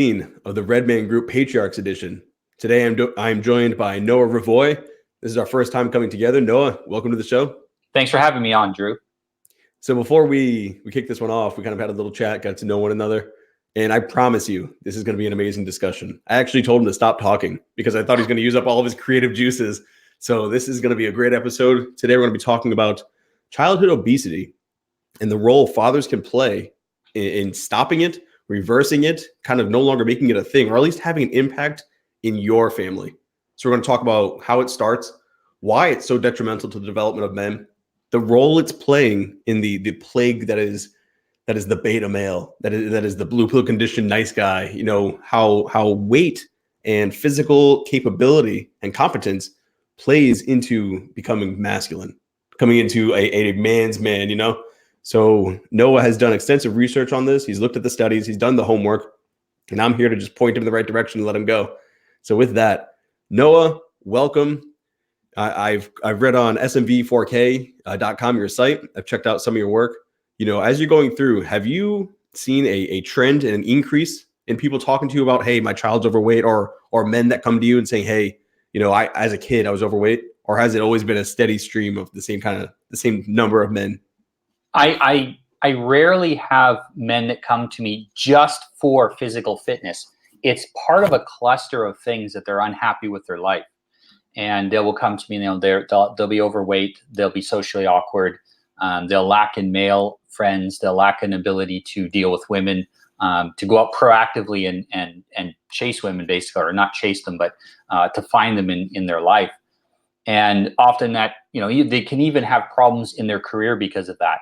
Of the Redman Group Patriarchs Edition. Today I'm joined by Noah Revoy. This is our first time coming together. Noah, welcome to the show. Thanks for having me on, Drew. So before we kick this one off, we kind of had a little chat, got to know one another. And I promise you, this is going to be an amazing discussion. I actually told him to stop talking because I thought he was going to use up all of his creative juices. So this is going to be a great episode. Today we're going to be talking about childhood obesity and the role fathers can play in stopping it, reversing it, kind of no longer making it a thing, or at least having an impact in your family. So we're going to talk about how it starts, why it's so detrimental to the development of men, the role it's playing in the plague that is the beta male, that is the blue pill conditioned nice guy. You know, how weight and physical capability and competence plays into becoming masculine, coming into a man's man, you know. So Noah has done extensive research on this. He's looked at the studies, he's done the homework, and I'm here to just point him in the right direction and let him go. So with that, Noah, welcome. I've read on smv4k.com, your site. I've checked out some of your work. You know, as you're going through, have you seen a trend and an increase in people talking to you about, hey, my child's overweight, or men that come to you and saying, hey, you know, as a kid, I was overweight? Or has it always been a steady stream of the same number of men? I rarely have men that come to me just for physical fitness. It's part of a cluster of things that they're unhappy with their life. And they will come to me, you know, they'll be overweight, they'll be socially awkward, they'll lack in male friends, they'll lack an ability to deal with women, to go out proactively and chase women, basically, or not chase them, but to find them in their life. And often that, you know, they can even have problems in their career because of that.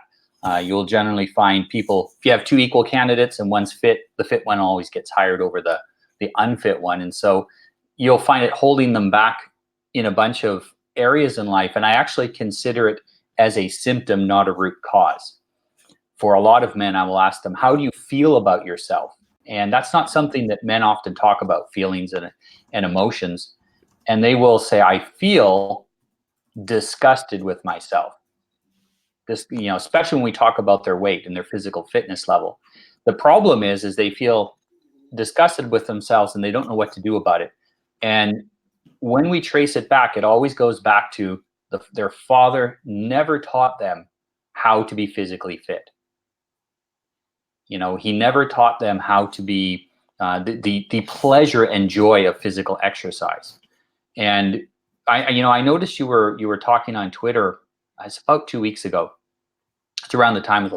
You'll generally find people, if you have two equal candidates and one's fit, the fit one always gets hired over the unfit one. And so you'll find it holding them back in a bunch of areas in life. And I actually consider it as a symptom, not a root cause. For a lot of men, I will ask them, how do you feel about yourself? And that's not something that men often talk about, feelings and emotions. And they will say, I feel disgusted with myself. This, you know, especially when we talk about their weight and their physical fitness level. The problem is they feel disgusted with themselves and they don't know what to do about it. And when we trace it back, it always goes back to their father never taught them how to be physically fit. You know, he never taught them how to be the pleasure and joy of physical exercise. And I noticed you were talking on Twitter. It's about 2 weeks ago. It's around the time of the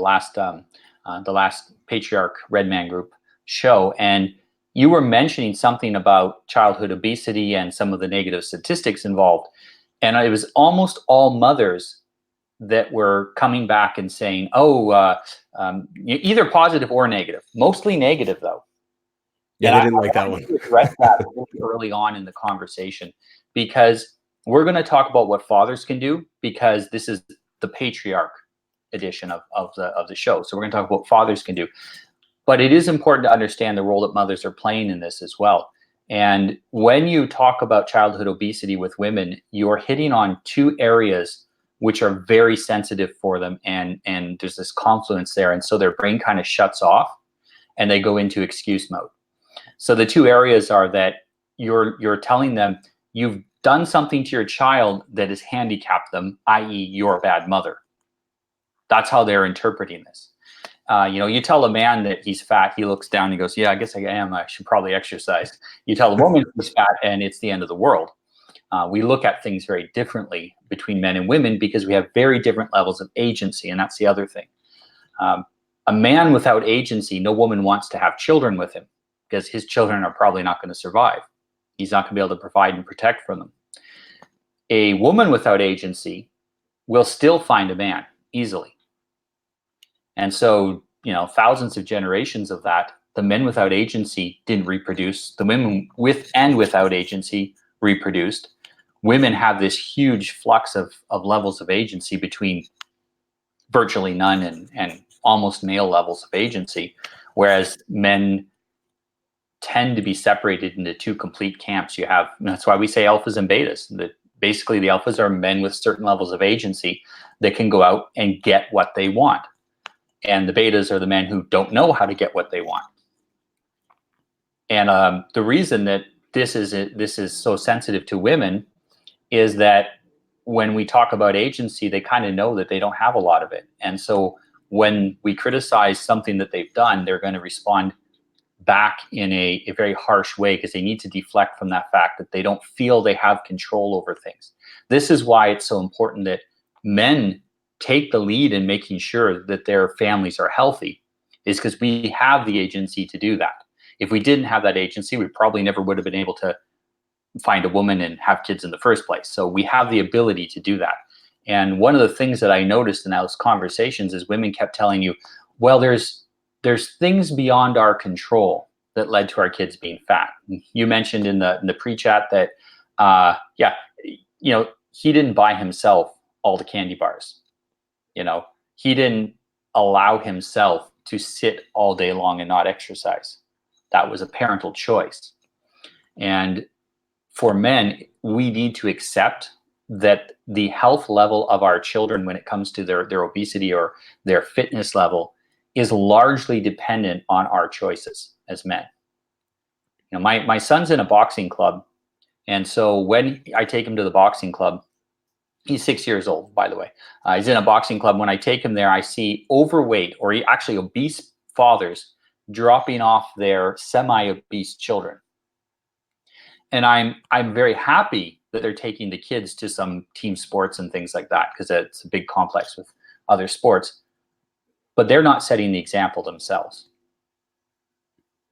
last Patriarch Redman Group show, and you were mentioning something about childhood obesity and some of the negative statistics involved. And it was almost all mothers that were coming back and saying, either positive or negative. Mostly negative, though. Yeah, they didn't like that one. Address that really early on in the conversation, because we're going to talk about what fathers can do, because this is the Patriarch edition of the show. So we're going to talk about what fathers can do. But it is important to understand the role that mothers are playing in this as well. And when you talk about childhood obesity with women, you're hitting on two areas which are very sensitive for them, and there's this confluence there. And so their brain kind of shuts off and they go into excuse mode. So the two areas are that you're telling them you've done something to your child that has handicapped them, i.e. you're a bad mother. That's how they're interpreting this. You tell a man that he's fat, he looks down and he goes, yeah, I guess I am. I should probably exercise. You tell a woman she's fat and it's the end of the world. We look at things very differently between men and women because we have very different levels of agency. And that's the other thing. A man without agency, no woman wants to have children with him because his children are probably not going to survive. He's not going to be able to provide and protect for them. A woman without agency will still find a man easily. And so, thousands of generations of that, the men without agency didn't reproduce. The women with and without agency reproduced. Women have this huge flux of levels of agency between virtually none and almost male levels of agency, whereas men tend to be separated into two complete camps. That's why we say alphas and betas. That basically the alphas are men with certain levels of agency that can go out and get what they want. And the betas are the men who don't know how to get what they want. And the reason that this is so sensitive to women is that when we talk about agency, they kind of know that they don't have a lot of it. And so when we criticize something that they've done, they're going to respond back in a very harsh way because they need to deflect from that fact that they don't feel they have control over things. This is why it's so important that men take the lead in making sure that their families are healthy, is because we have the agency to do that. If we didn't have that agency, we probably never would have been able to find a woman and have kids in the first place. So we have the ability to do that. And one of the things that I noticed in those conversations is women kept telling you, well, there's things beyond our control that led to our kids being fat. You mentioned in the pre-chat that, he didn't buy himself all the candy bars. He didn't allow himself to sit all day long and not exercise. That was a parental choice. And for men, we need to accept that the health level of our children when it comes to their obesity or their fitness level is largely dependent on our choices as men. My son's in a boxing club. And so when I take him to the boxing club, he's 6 years old, by the way. He's in a boxing club. When I take him there, I see overweight or actually obese fathers dropping off their semi-obese children. And I'm very happy that they're taking the kids to some team sports and things like that, because it's a big complex with other sports. But they're not setting the example themselves.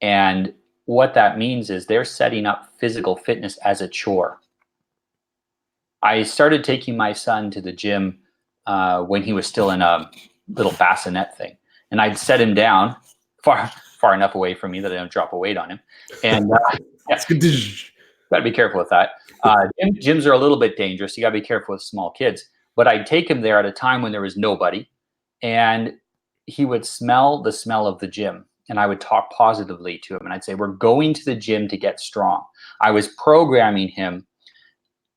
And what that means is they're setting up physical fitness as a chore. I started taking my son to the gym when he was still in a little bassinet thing. And I'd set him down far enough away from me that I don't drop a weight on him. And got to be careful with that. Gyms are a little bit dangerous. You got to be careful with small kids. But I'd take him there at a time when there was nobody. And he would smell the smell of the gym. And I would talk positively to him. And I'd say, we're going to the gym to get strong. I was programming him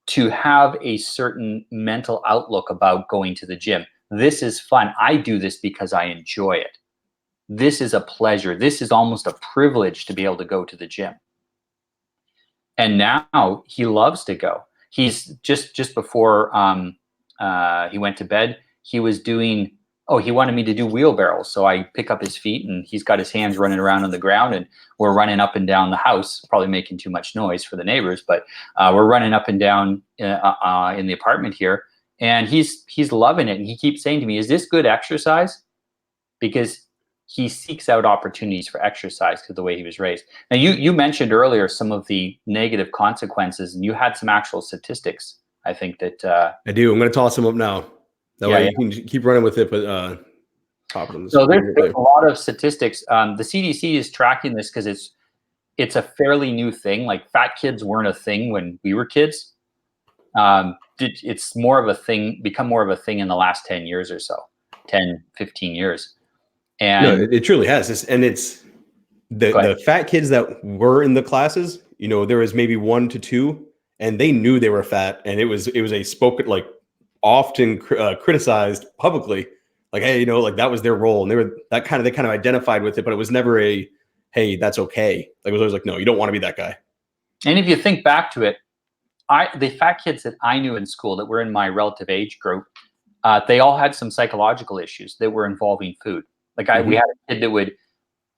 to have a certain mental outlook about going to the gym. This is fun. I do this because I enjoy it. This is a pleasure. This is almost a privilege to be able to go to the gym. And now he loves to go. He's just before he went to bed, he was doing, he wanted me to do wheelbarrows. So I pick up his feet and he's got his hands running around on the ground and we're running up and down the house, probably making too much noise for the neighbors, but we're running up and down in the apartment here. And he's loving it. And he keeps saying to me, is this good exercise? Because he seeks out opportunities for exercise because of the way he was raised. Now, you mentioned earlier some of the negative consequences, and you had some actual statistics, I think that... I do. I'm going to toss them up now. That way you can keep running with it, but pop it on the So there's a lot of statistics. The CDC is tracking this because it's a fairly new thing. Like fat kids weren't a thing when we were kids. It's more of a thing, become more of a thing in the last 10 years or so, 10, 15 years. And no, it truly has. It's the fat kids that were in the classes, there was maybe 1 to 2 and they knew they were fat. And it was a spoken, like often criticized publicly, like, hey, like that was their role. And they kind of identified with it, but it was never a, hey, that's okay. Like it was always like, no, you don't want to be that guy. And if you think back to it, the fat kids that I knew in school that were in my relative age group, they all had some psychological issues that were involving food. Like we had a kid that would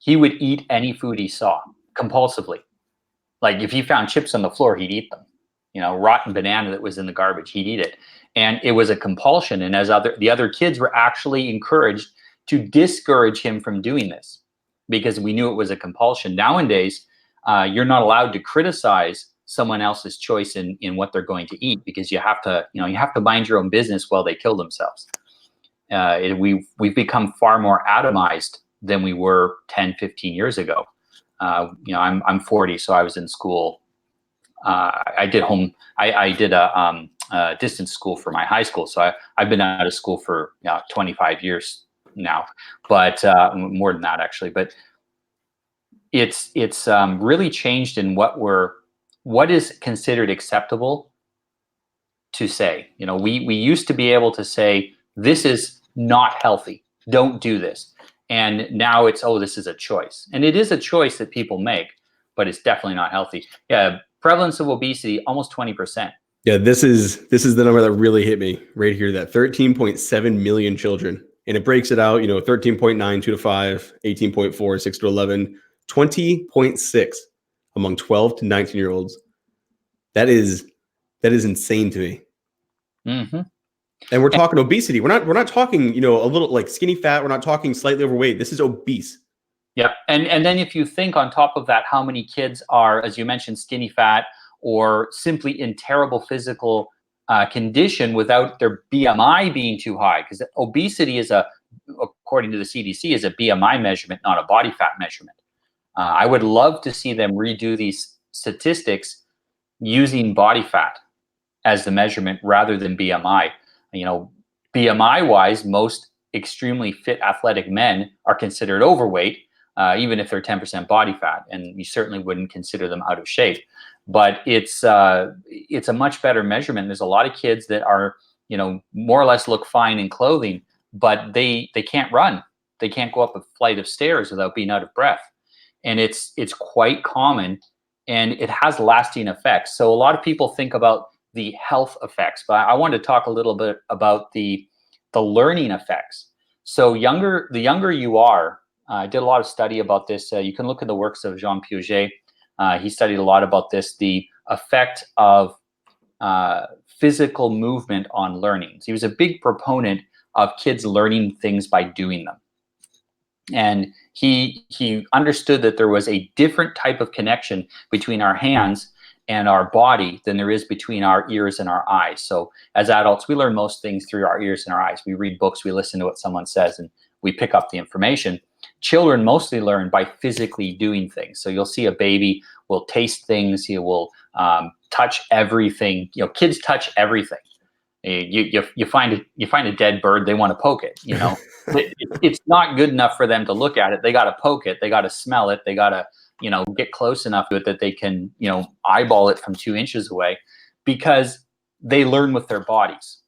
eat any food he saw compulsively. Like if he found chips on the floor, he'd eat them. Rotten banana that was in the garbage, he'd eat it. And it was a compulsion. And the other kids were actually encouraged to discourage him from doing this because we knew it was a compulsion. Nowadays, you're not allowed to criticize someone else's choice in what they're going to eat because you have to mind your own business while they kill themselves. We've become far more atomized than we were 10, 15 years ago. I'm 40, so I was in school. I did a distance school for my high school. So I've been out of school for 25 years now, but more than that actually. But it's really changed in what is considered acceptable to say. We used to be able to say, this is not healthy. Don't do this. And now it's, this is a choice. And it is a choice that people make. but it's definitely not healthy. Yeah, prevalence of obesity, almost 20%. Yeah, this is the number that really hit me right here, that 13.7 million children. And it breaks it out, 13.9, 2 to 5, 18.4, 6 to 11, 20.6 among 12 to 19-year-olds. That is insane to me. Mm-hmm. And we're talking obesity. We're not talking, a little like skinny fat. We're not talking slightly overweight. This is obese. Yeah. And then if you think on top of that, how many kids are, as you mentioned, skinny fat or simply in terrible physical condition without their BMI being too high, because obesity is according to the CDC, is a BMI measurement, not a body fat measurement. I would love to see them redo these statistics using body fat as the measurement rather than BMI. BMI wise, most extremely fit athletic men are considered overweight, even if they're 10% body fat, and you certainly wouldn't consider them out of shape. But it's a much better measurement. There's a lot of kids that are, more or less look fine in clothing, but they can't run. They can't go up a flight of stairs without being out of breath. And it's quite common, and it has lasting effects. So a lot of people think about the health effects, but I wanted to talk a little bit about the learning effects. So the younger you are, I did a lot of study about this. You can look at the works of Jean Piaget. He studied a lot about this, the effect of physical movement on learning. So he was a big proponent of kids learning things by doing them. And he understood that there was a different type of connection between our hands and our body than there is between our ears and our eyes. So as adults, we learn most things through our ears and our eyes. We read books, we listen to what someone says, and we pick up the information. Children mostly learn by physically doing things. So you'll see a baby will taste things, he will touch everything. Kids touch everything. You find a dead bird, they want to poke it. It's not good enough for them to look at it. They got to poke it. They got to smell it. They got to get close enough to it that they can eyeball it from 2 inches away, because they learn with their bodies.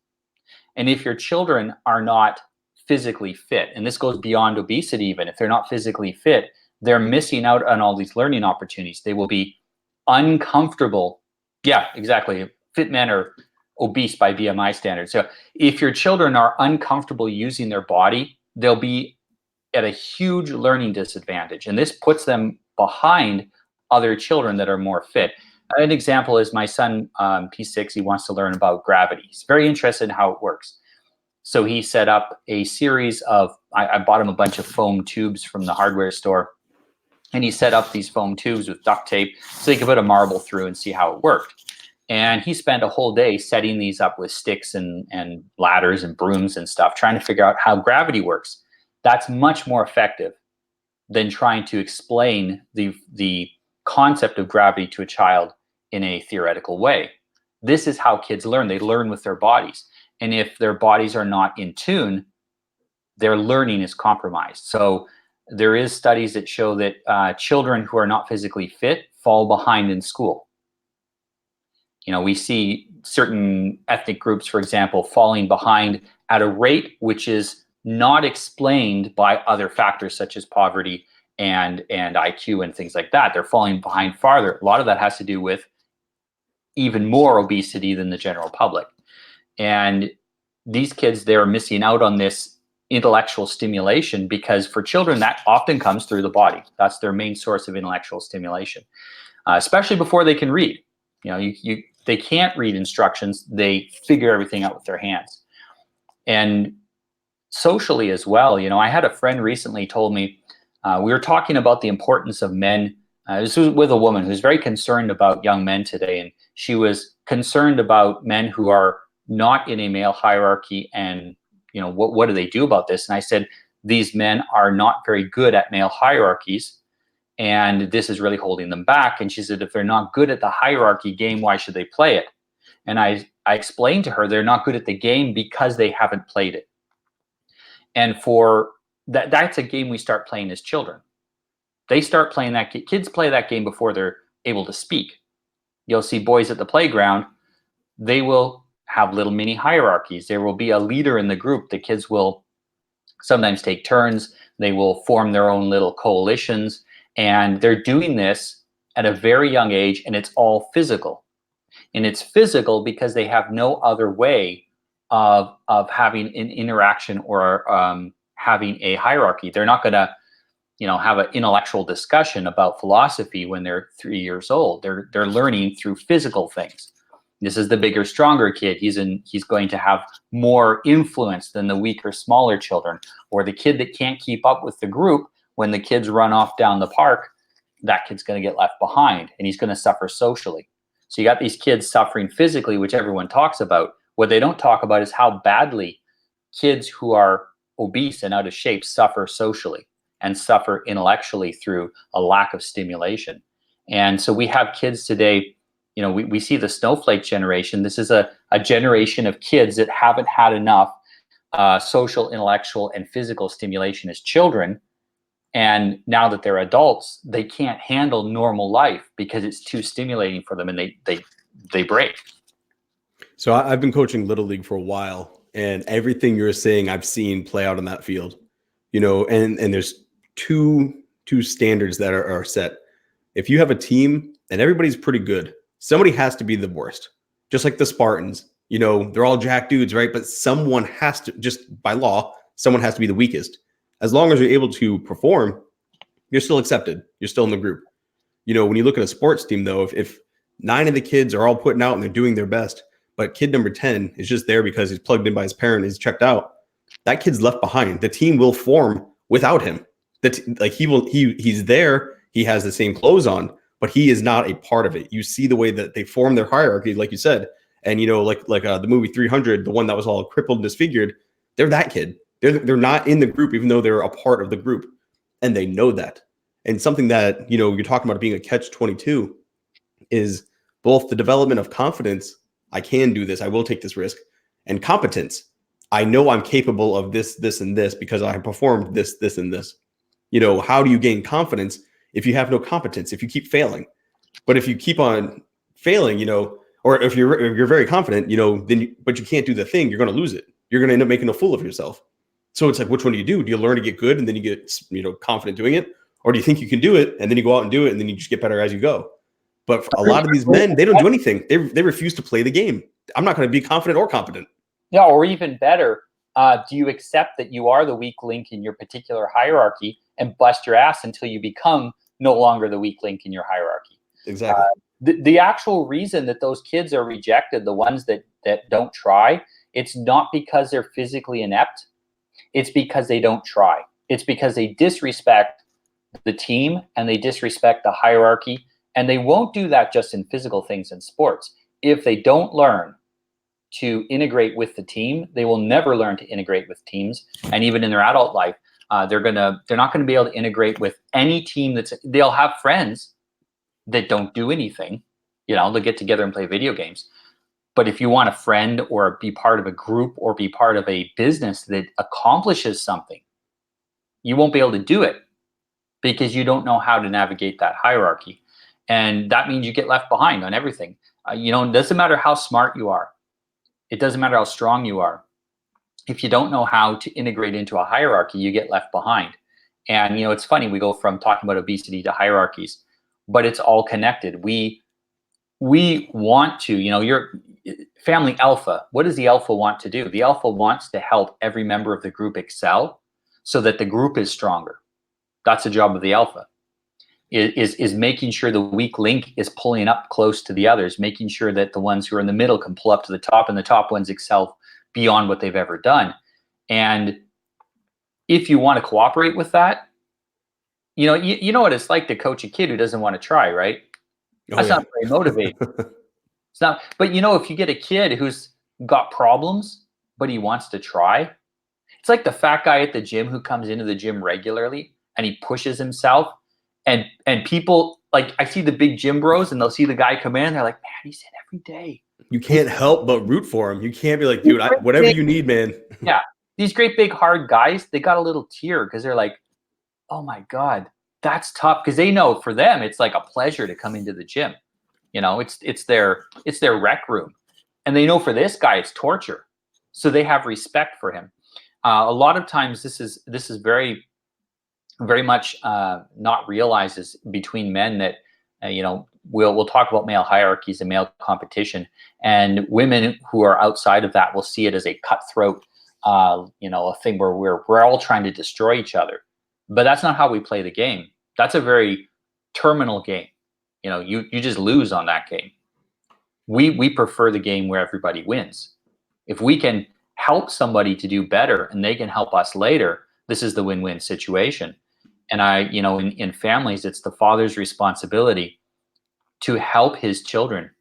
And if your children are not physically fit, and this goes beyond obesity, even if they're not physically fit, they're missing out on all these learning opportunities. They will be uncomfortable. Yeah, exactly. Fit men are obese by BMI standards. So if your children are uncomfortable using their body, they'll be at a huge learning disadvantage. And this puts them behind other children that are more fit. An example is my son, he's 6, he wants to learn about gravity. He's very interested in how it works. So he set up a series of, I bought him a bunch of foam tubes from the hardware store, and he set up these foam tubes with duct tape so he could put a marble through and see how it worked. And he spent a whole day setting these up with sticks and ladders and brooms and stuff, trying to figure out how gravity works. That's much more effective than trying to explain the concept of gravity to a child in a theoretical way. This is how kids learn. They learn with their bodies. And if their bodies are not in tune, their learning is compromised. So there is studies that show that children who are not physically fit fall behind in school. We see certain ethnic groups, for example, falling behind at a rate which is not explained by other factors such as poverty and IQ and things like that. They're falling behind farther. A lot of that has to do with even more obesity than the general public. And these kids, they're missing out on this intellectual stimulation, because for children, that often comes through the body. That's their main source of intellectual stimulation, especially before they can read. They can't read instructions. They figure everything out with their hands. And socially as well, I had a friend recently told me, we were talking about the importance of men. This was with a woman who's very concerned about young men today. And she was concerned about men who are not in a male hierarchy, and what do they do about this? And I said, these men are not very good at male hierarchies, and this is really holding them back. And she said, if they're not good at the hierarchy game, why should they play it? And I explained to her, they're not good at the game because they haven't played it. And for that's a game we start playing as children. They start playing that game. Kids play that game before they're able to speak. You'll see boys at the playground, they will have little mini hierarchies. There will be a leader in the group. The kids will sometimes take turns. They will form their own little coalitions. And they're doing this at a very young age, and it's all physical. And it's physical because they have no other way of having an interaction or having a hierarchy. They're not going to, have an intellectual discussion about philosophy when they're 3 years old. They're learning through physical things. This is the bigger, stronger kid. He's going to have more influence than the weaker, smaller children, or the kid that can't keep up with the group. When the kids run off down the park, that kid's going to get left behind, and he's going to suffer socially. So you got these kids suffering physically, which everyone talks about. What they don't talk about is how badly kids who are obese and out of shape suffer socially and suffer intellectually through a lack of stimulation. And so we have kids today, we see the snowflake generation. This is a generation of kids that haven't had enough social, intellectual, and physical stimulation as children. And now that they're adults, they can't handle normal life because it's too stimulating for them, and they break. So I've been coaching Little League for a while, and everything you're saying I've seen play out on that field. And there's two standards that are set. If you have a team and everybody's pretty good, somebody has to be the worst. Just like the Spartans, they're all jack dudes, right? But someone has to, just by law, someone has to be the weakest. As long as you're able to perform, you're still accepted. You're still in the group. When you look at a sports team, though, if 9 of the kids are all putting out and they're doing their best, but kid number 10 is just there because he's plugged in by his parent, he's checked out, that kid's left behind. The team will form without him. He's there. He has the same clothes on, but he is not a part of it. You see the way that they form their hierarchy, like you said, and like the movie 300, the one that was all crippled and disfigured. They're that kid. They're not in the group, even though they're a part of the group, and they know that. And something that you're talking about being a catch-22 is both the development of confidence. I can do this. I will take this risk, and competence. I know I'm capable of this, this, and this because I have performed this, this, and this. How do you gain confidence if you have no competence? If you keep failing, but if you keep on failing, or if you're very confident, but you can't do the thing, you're going to lose it. You're going to end up making a fool of yourself. So it's like, which one do you do? Do you learn to get good and then you get, confident doing it? Or do you think you can do it and then you go out and do it and then you just get better as you go? But for a lot of these men, they don't do anything. They refuse to play the game. I'm not going to be confident or competent. Yeah, or even better, do you accept that you are the weak link in your particular hierarchy and bust your ass until you become no longer the weak link in your hierarchy? Exactly. The actual reason that those kids are rejected, the ones that don't try, it's not because they're physically inept. It's because they don't try. It's because they disrespect the team and they disrespect the hierarchy. And they won't do that just in physical things in sports. If they don't learn to integrate with the team, they will never learn to integrate with teams. And even in their adult life, they're not going to be able to integrate with any team. They'll have friends that don't do anything. They'll get together and play video games. But if you want a friend or be part of a group or be part of a business that accomplishes something, you won't be able to do it because you don't know how to navigate that hierarchy. And that means you get left behind on everything. It doesn't matter how smart you are. It doesn't matter how strong you are. If you don't know how to integrate into a hierarchy, you get left behind. And, it's funny, we go from talking about obesity to hierarchies, but it's all connected. We want to, your family alpha, what does the alpha want to do? The alpha wants to help every member of the group excel so that the group is stronger. That's the job of the alpha, is making sure the weak link is pulling up close to the others, making sure that the ones who are in the middle can pull up to the top and the top ones excel beyond what they've ever done. And if you want to cooperate with that, you know what it's like to coach a kid who doesn't want to try, right? That's not very motivating. It's not, but if you get a kid who's got problems, but he wants to try, it's like the fat guy at the gym who comes into the gym regularly and he pushes himself, and people, like, I see the big gym bros and they'll see the guy come in, they're like, man, he's in every day. You can't help but root for him. You can't be like, dude, whatever you need, man. Yeah. These great big hard guys, they got a little tear because they're like, oh my God, that's tough. Because they know for them, it's like a pleasure to come into the gym. It's their rec room. And they know for this guy, it's torture. So they have respect for him. A lot of times this is very, very much not realized as between men, that We'll talk about male hierarchies and male competition, and women who are outside of that will see it as a cutthroat, a thing where we're all trying to destroy each other. But that's not how we play the game. That's a very terminal game. You just lose on that game. We prefer the game where everybody wins. If we can help somebody to do better and they can help us later, this is the win-win situation. And in families, it's the father's responsibility to help his children.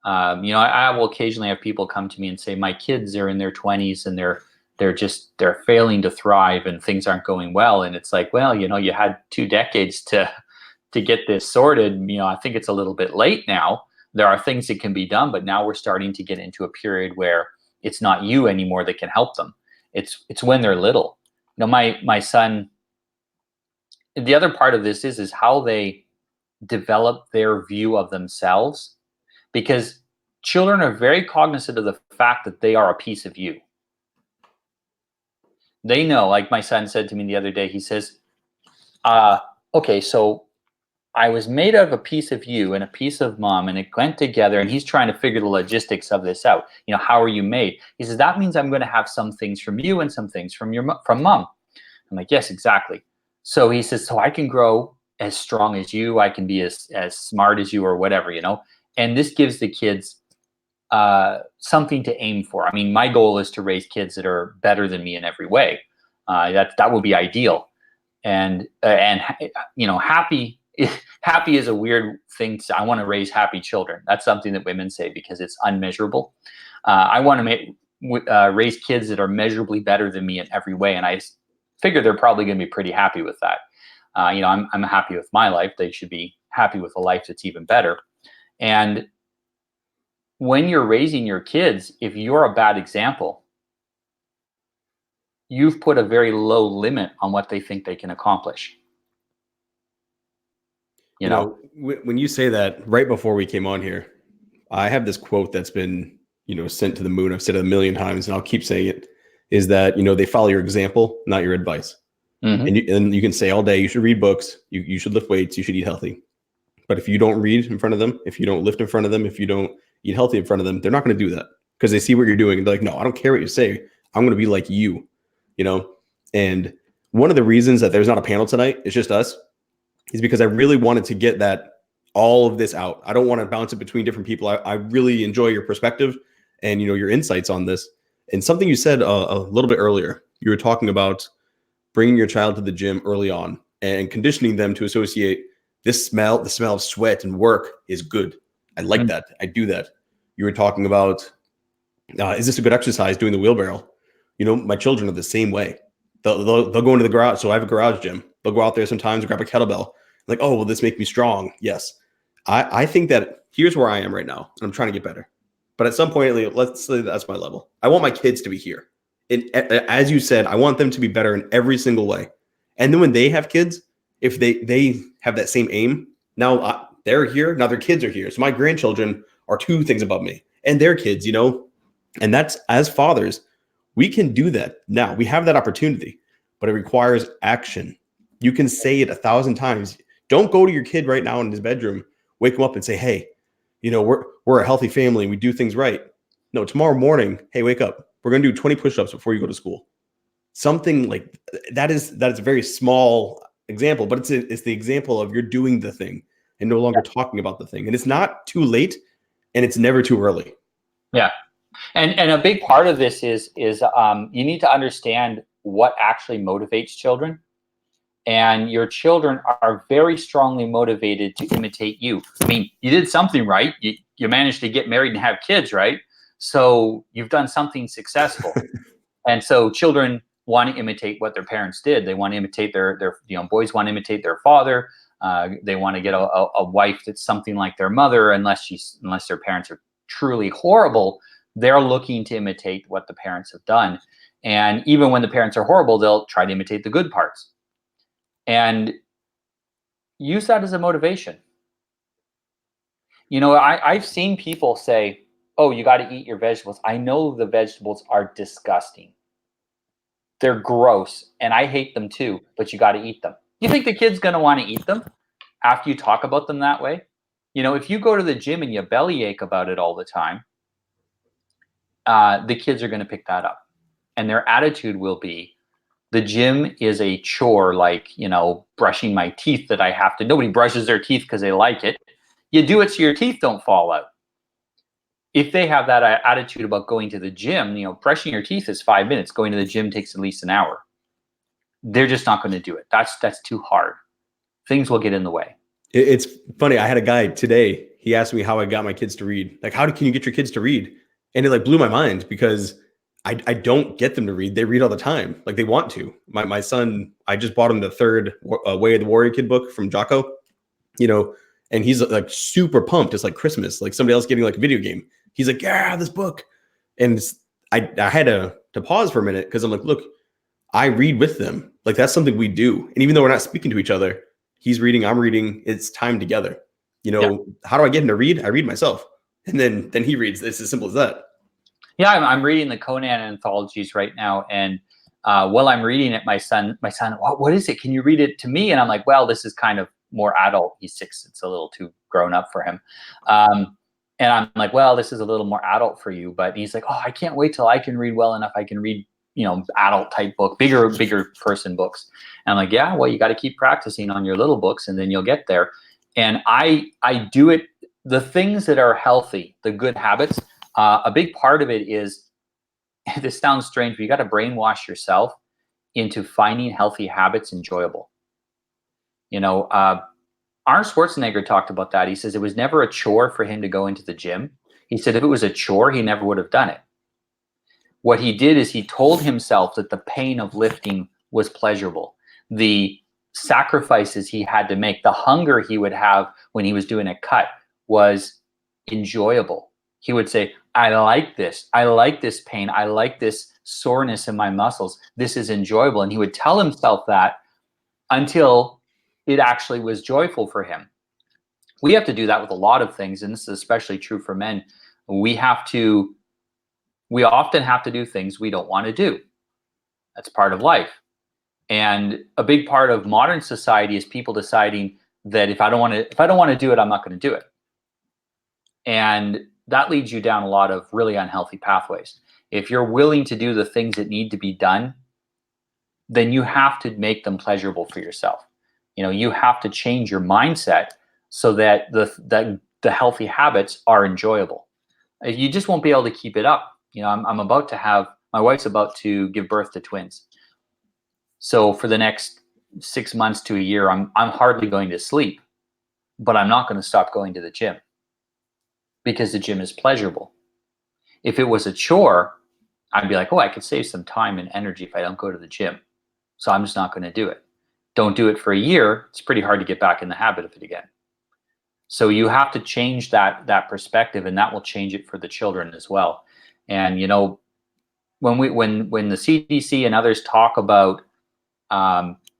I will occasionally have people come to me and say, my kids are in their 20s and they're failing to thrive and things aren't going well. And it's like, well, you had 2 decades to get this sorted. I think it's a little bit late now. There are things that can be done, but now we're starting to get into a period where it's not you anymore that can help them. It's when they're little. My son, the other part of this is how they develop their view of themselves, because children are very cognizant of the fact that they are a piece of you. They know, like my son said to me the other day, he says, okay, so I was made out of a piece of you and a piece of mom, and it went together, and he's trying to figure the logistics of this out. How are you made? He says, that means I'm going to have some things from you and some things from mom. I'm like, yes, exactly. So he says, so I can grow as strong as you, I can be as smart as you, or whatever, and this gives the kids something to aim for. I mean, my goal is to raise kids that are better than me in every way. That would be ideal. And happy is a weird thing. I want to raise happy children. That's something that women say because it's unmeasurable. I want to raise kids that are measurably better than me in every way. And I figure they're probably going to be pretty happy with that. I'm happy with my life. They should be happy with a life that's even better. And when you're raising your kids, if you're a bad example, you've put a very low limit on what they think they can accomplish. When you say that, right before we came on here, I have this quote that's been, sent to the moon. I've said it a million times and I'll keep saying it, is that, they follow your example, not your advice. Mm-hmm. And you can say all day, you should read books, you should lift weights, you should eat healthy. But if you don't read in front of them, if you don't lift in front of them, if you don't eat healthy in front of them, they're not going to do that because they see what you're doing. And they're like, no, I don't care what you say. I'm going to be like you, And one of the reasons that there's not a panel tonight, it's just us, is because I really wanted to get all of this out. I don't want to bounce it between different people. I really enjoy your perspective and, your insights on this. And something you said a little bit earlier, you were talking about bringing your child to the gym early on and conditioning them to associate the smell of sweat and work is good. I like that. I do that. You were talking about, is this a good exercise doing the wheelbarrow? My children are the same way. They'll go into the garage. So I have a garage gym. They'll go out there sometimes and grab a kettlebell. Like, oh, will this make me strong? Yes. I think that here's where I am right now. And I'm trying to get better. But at some point, let's say that's my level. I want my kids to be here. And as you said, I want them to be better in every single way. And then when they have kids, if they have that same aim, now they're here, now their kids are here. So my grandchildren are 2 things above me and their kids, and that's, as fathers, we can do that. Now we have that opportunity, but it requires action. You can say it 1,000 times. Don't go to your kid right now in his bedroom, wake him up and say, hey, we're a healthy family. We do things right. No, tomorrow morning, hey, wake up. We're going to do 20 push-ups before you go to school. Something like that is a very small example, but it's the example of you're doing the thing and no longer talking about the thing. And it's not too late and it's never too early. Yeah. And a big part of this is you need to understand what actually motivates children. And your children are very strongly motivated to imitate you. I mean, you did something right. You managed to get married and have kids, right? So you've done something successful. And so children want to imitate what their parents did. They want to imitate their boys want to imitate their father. They want to get a wife that's something like their mother, unless their parents are truly horrible. They're looking to imitate what the parents have done. And even when the parents are horrible, they'll try to imitate the good parts. And use that as a motivation. I've seen people say, oh, you got to eat your vegetables. I know the vegetables are disgusting. They're gross, and I hate them too, but you got to eat them. You think the kid's going to want to eat them? after you talk about them that way, you know, if you go to the gym and you bellyache about it all the time, the kids are going to pick that up. And their attitude will be, the gym is a chore, like, you know, brushing my teeth that I have to. Nobody brushes their teeth because they like it. You do it so your teeth don't fall out. If they have that attitude about going to the gym, you know, brushing your teeth is 5 minutes. Going to the gym takes at least an hour. They're just not going to do it. That's too hard. Things will get in the way. It's funny. I had a guy today. He asked me how I got my kids to read. Like, can you get your kids to read? And it like blew my mind because I don't get them to read. They read all the time. Like they want to. My son, I just bought him the third Way of the Warrior Kid book from Jocko, you know, and he's like super pumped. It's like Christmas, like somebody else getting like a video game. He's like, yeah, this book. And I had to pause for a minute because I'm like, look, I read with them. Like that's something we do. And even though we're not speaking to each other, he's reading, I'm reading, it's time together. You know, yeah. How do I get him to read? I read myself. And then he reads. It's as simple as that. Yeah, I'm reading the Conan anthologies right now. And while I'm reading it, my son, what is it? Can you read it to me? And I'm like, well, this is kind of more adult. He's 6. It's a little too grown up for him. And I'm like, well, this is a little more adult for you. But he's like, oh, I can't wait till I can read well enough. I can read, you know, adult type book, bigger person books. And I'm like, yeah, well, you got to keep practicing on your little books and then you'll get there. And I do it, the things that are healthy, the good habits, a big part of it is, this sounds strange, but you got to brainwash yourself into finding healthy habits enjoyable. You know, Arnold Schwarzenegger talked about that. He says it was never a chore for him to go into the gym. He said if it was a chore, he never would have done it. What he did is he told himself that the pain of lifting was pleasurable. The sacrifices he had to make, the hunger he would have when he was doing a cut was enjoyable. He would say, I like this. I like this pain. I like this soreness in my muscles. This is enjoyable. And he would tell himself that until it actually was joyful for him. We have to do that with a lot of things, and this is especially true for men. We often have to do things we don't want to do. That's part of life. And a big part of modern society is people deciding that if I don't want to do it, I'm not going to do it. And that leads you down a lot of really unhealthy pathways. If you're willing to do the things that need to be done, then you have to make them pleasurable for yourself. You know, you have to change your mindset so that the healthy habits are enjoyable. You just won't be able to keep it up. You know, my wife's about to give birth to twins. So for the next 6 months to a year, I'm hardly going to sleep, but I'm not going to stop going to the gym because the gym is pleasurable. If it was a chore, I'd be like, oh, I could save some time and energy if I don't go to the gym. So I'm just not going to do it. Don't do it for a year. It's pretty hard to get back in the habit of it again. So you have to change that perspective, and that will change it for the children as well. And you know, when the CDC and others talk about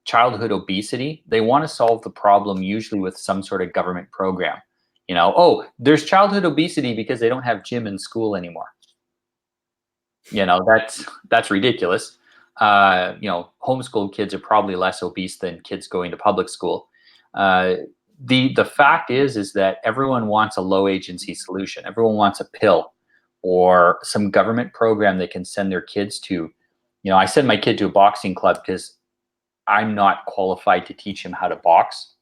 childhood obesity, they want to solve the problem usually with some sort of government program. You know, oh, there's childhood obesity because they don't have gym in school anymore. You know, that's ridiculous. You know, homeschooled kids are probably less obese than kids going to public school. The fact is that everyone wants a low agency solution. Everyone wants a pill or some government program they can send their kids to. You know, I send my kid to a boxing club because I'm not qualified to teach him how to box,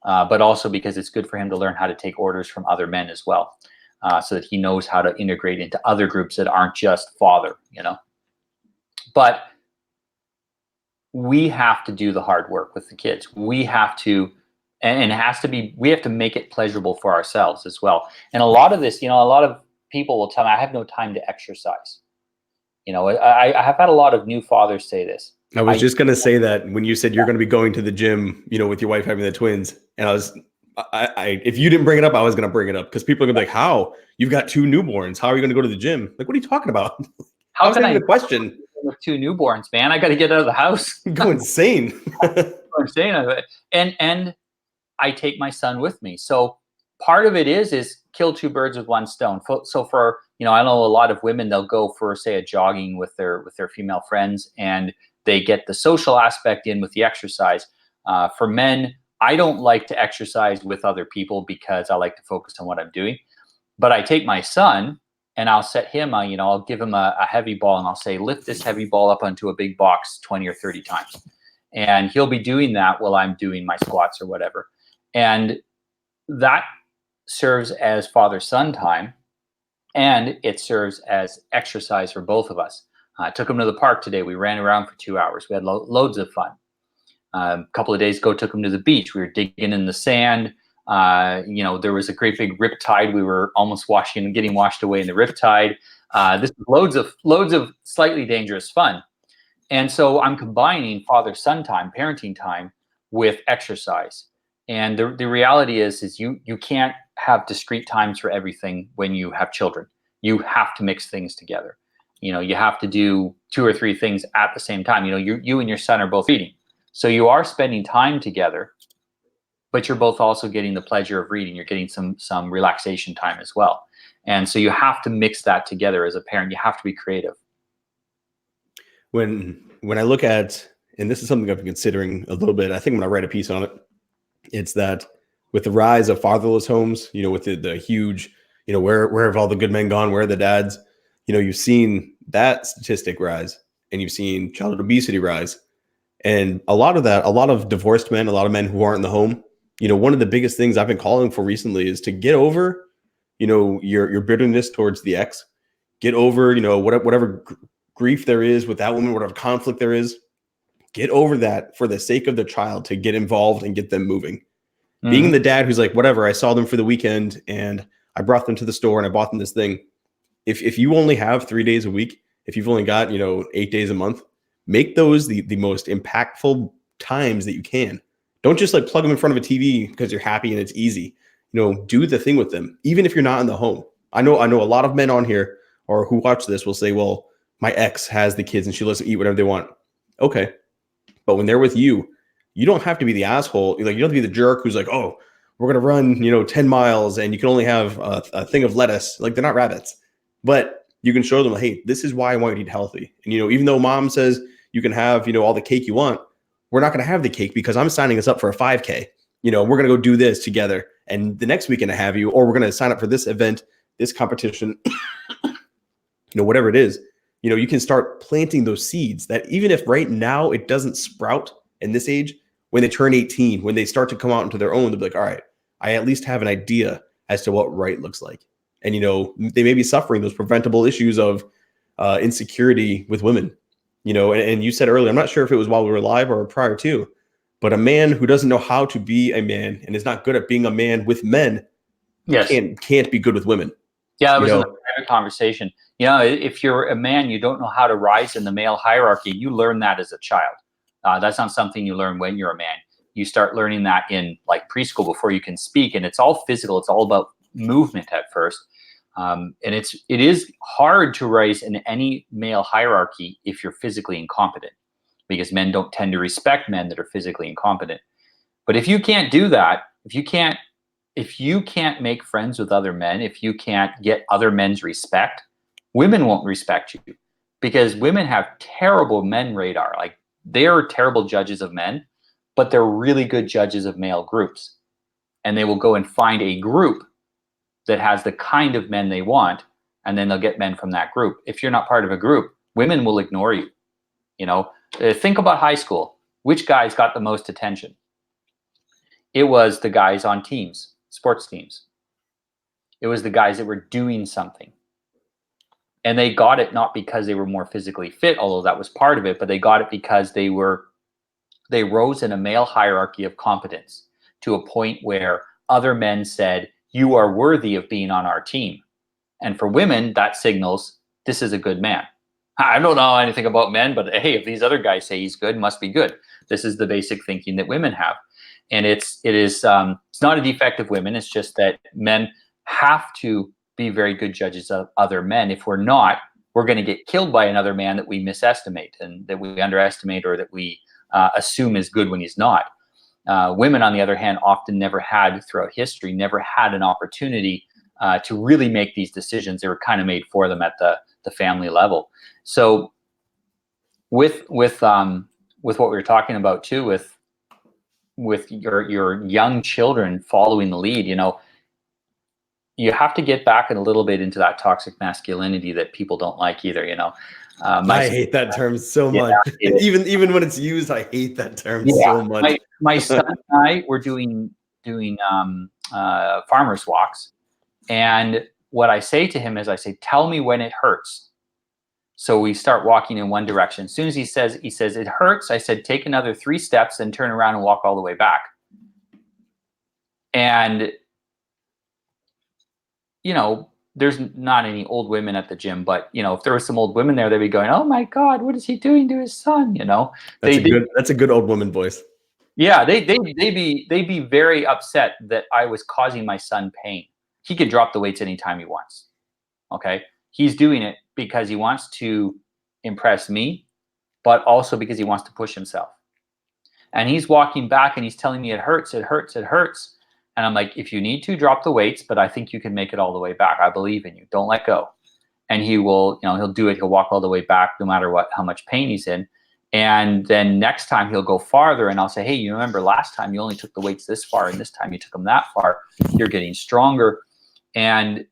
but also because it's good for him to learn how to take orders from other men as well, so that he knows how to integrate into other groups that aren't just father, you know. But we have to do the hard work with the kids. We have to, and it has to be, we have to make it pleasurable for ourselves as well. And a lot of this, you know, a lot of people will tell me, I have no time to exercise. You know, I have had a lot of new fathers say this. I was just going to say that when you said you're going to be going to the gym, you know, with your wife having the twins, and if you didn't bring it up, I was going to bring it up because people are going to be like, how? You've got 2 newborns. How are you going to go to the gym? Like, what are you talking about? How can I the question? With 2 newborns, man, I got to get out of the house. Go insane. And I take my son with me. So part of it is kill 2 birds with 1 stone. So for, you know, I know a lot of women, they'll go for, say, a jogging with their female friends, and they get the social aspect in with the exercise. For men, I don't like to exercise with other people because I like to focus on what I'm doing. But I take my son and I'll set him, I'll give him a heavy ball and I'll say, lift this heavy ball up onto a big box 20 or 30 times. And he'll be doing that while I'm doing my squats or whatever. And that serves as father-son time, and it serves as exercise for both of us. I took him to the park today. We ran around for 2 hours. We had loads of fun. A couple of days ago, took him to the beach. We were digging in the sand. There was a great big rip tide. We were almost getting washed away in the rip tide. This was loads of slightly dangerous fun. And so I'm combining father-son time, parenting time, with exercise. And the reality is you can't have discrete times for everything when you have children. You have to mix things together. You have to do 2 or 3 things at the same time. You and your son are both reading. So you are spending time together, but you're both also getting the pleasure of reading. You're getting some relaxation time as well. And so you have to mix that together as a parent. You have to be creative. When I look at, and this is something I've been considering a little bit, I think I'm going to write a piece on it. It's that with the rise of fatherless homes, with the huge, where have all the good men gone? Where are the dads? You've seen that statistic rise, and you've seen childhood obesity rise. And a lot of divorced men, a lot of men who aren't in the home, one of the biggest things I've been calling for recently is to get over, your bitterness towards the ex, get over, whatever grief there is with that woman, whatever conflict there is, get over that for the sake of the child, to get involved and get them moving. Mm-hmm. Being the dad who's like, whatever, I saw them for the weekend and I brought them to the store and I bought them this thing. If you only have 3 days a week, if you've only got, 8 days a month, make those the most impactful times that you can. Don't just like plug them in front of a TV because you're happy and it's easy. Do the thing with them, even if you're not in the home. I know a lot of men on here or who watch this will say, well, my ex has the kids and she lets them eat whatever they want. Okay. But when they're with you, you don't have to be the asshole. You don't have to be the jerk who's like, oh, we're going to run, 10 miles and you can only have a thing of lettuce. Like, they're not rabbits. But you can show them, hey, this is why I want you to eat healthy. And, even though mom says you can have, all the cake you want, we're not going to have the cake because I'm signing us up for a 5K. We're going to go do this together. And the next weekend I have you, or we're going to sign up for this event, this competition, whatever it is. You can start planting those seeds that even if right now it doesn't sprout in this age, when they turn 18, when they start to come out into their own, they'll be like, all right, I at least have an idea as to what right looks like. And, they may be suffering those preventable issues of insecurity with women, and you said earlier, I'm not sure if it was while we were live or prior to, but a man who doesn't know how to be a man and is not good at being a man with men, yes, can't be good with women. Yeah, that was a private conversation. If you're a man, you don't know how to rise in the male hierarchy. You learn that as a child. That's not something you learn when you're a man. You start learning that in like preschool before you can speak, and it's all physical. It's all about movement at first. And it is hard to rise in any male hierarchy if you're physically incompetent, because men don't tend to respect men that are physically incompetent. But if you can't do that, if you can't make friends with other men, if you can't get other men's respect, women won't respect you, because women have terrible men radar. Like, they are terrible judges of men, but they're really good judges of male groups. And they will go and find a group that has the kind of men they want, and then they'll get men from that group. If you're not part of a group, women will ignore you. Think about high school. Which guys got the most attention? It was the guys on teams, sports teams. It was the guys that were doing something. And they got it not because they were more physically fit, although that was part of it, but they got it because they rose in a male hierarchy of competence to a point where other men said, you are worthy of being on our team. And for women, that signals, this is a good man. I don't know anything about men, but hey, if these other guys say he's good, must be good. This is the basic thinking that women have. And it's not a defect of women. It's just that men have to be very good judges of other men. If we're not, we're going to get killed by another man that we misestimate and that we underestimate, or that we assume is good when he's not. Women, on the other hand, often never had an opportunity to really make these decisions. They were kind of made for them at the family level. So with what we were talking about too, with with your young children following the lead, you have to get back a little bit into that toxic masculinity that people don't like either. I hate that term so Yeah, much. Even when it's used, I hate that term yeah. so much. My son and I were doing farmers walks, and what I say to him is, I say, "Tell me when it hurts." So we start walking in one direction. As soon as he says it hurts, I said, take another 3 steps and turn around and walk all the way back. And there's not any old women at the gym, but if there were some old women there, they'd be going, "Oh my God, what is he doing to his son?" That's a good old woman voice. Yeah, they'd be very upset that I was causing my son pain. He can drop the weights anytime he wants. Okay, he's doing it because he wants to impress me, but also because he wants to push himself. And he's walking back and he's telling me it hurts, it hurts, it hurts. And I'm like, if you need to, drop the weights, but I think you can make it all the way back. I believe in you. Don't let go. And he will, he'll do it. He'll walk all the way back no matter how much pain he's in. And then next time he'll go farther and I'll say, hey, you remember last time you only took the weights this far and this time you took them that far. You're getting stronger. And,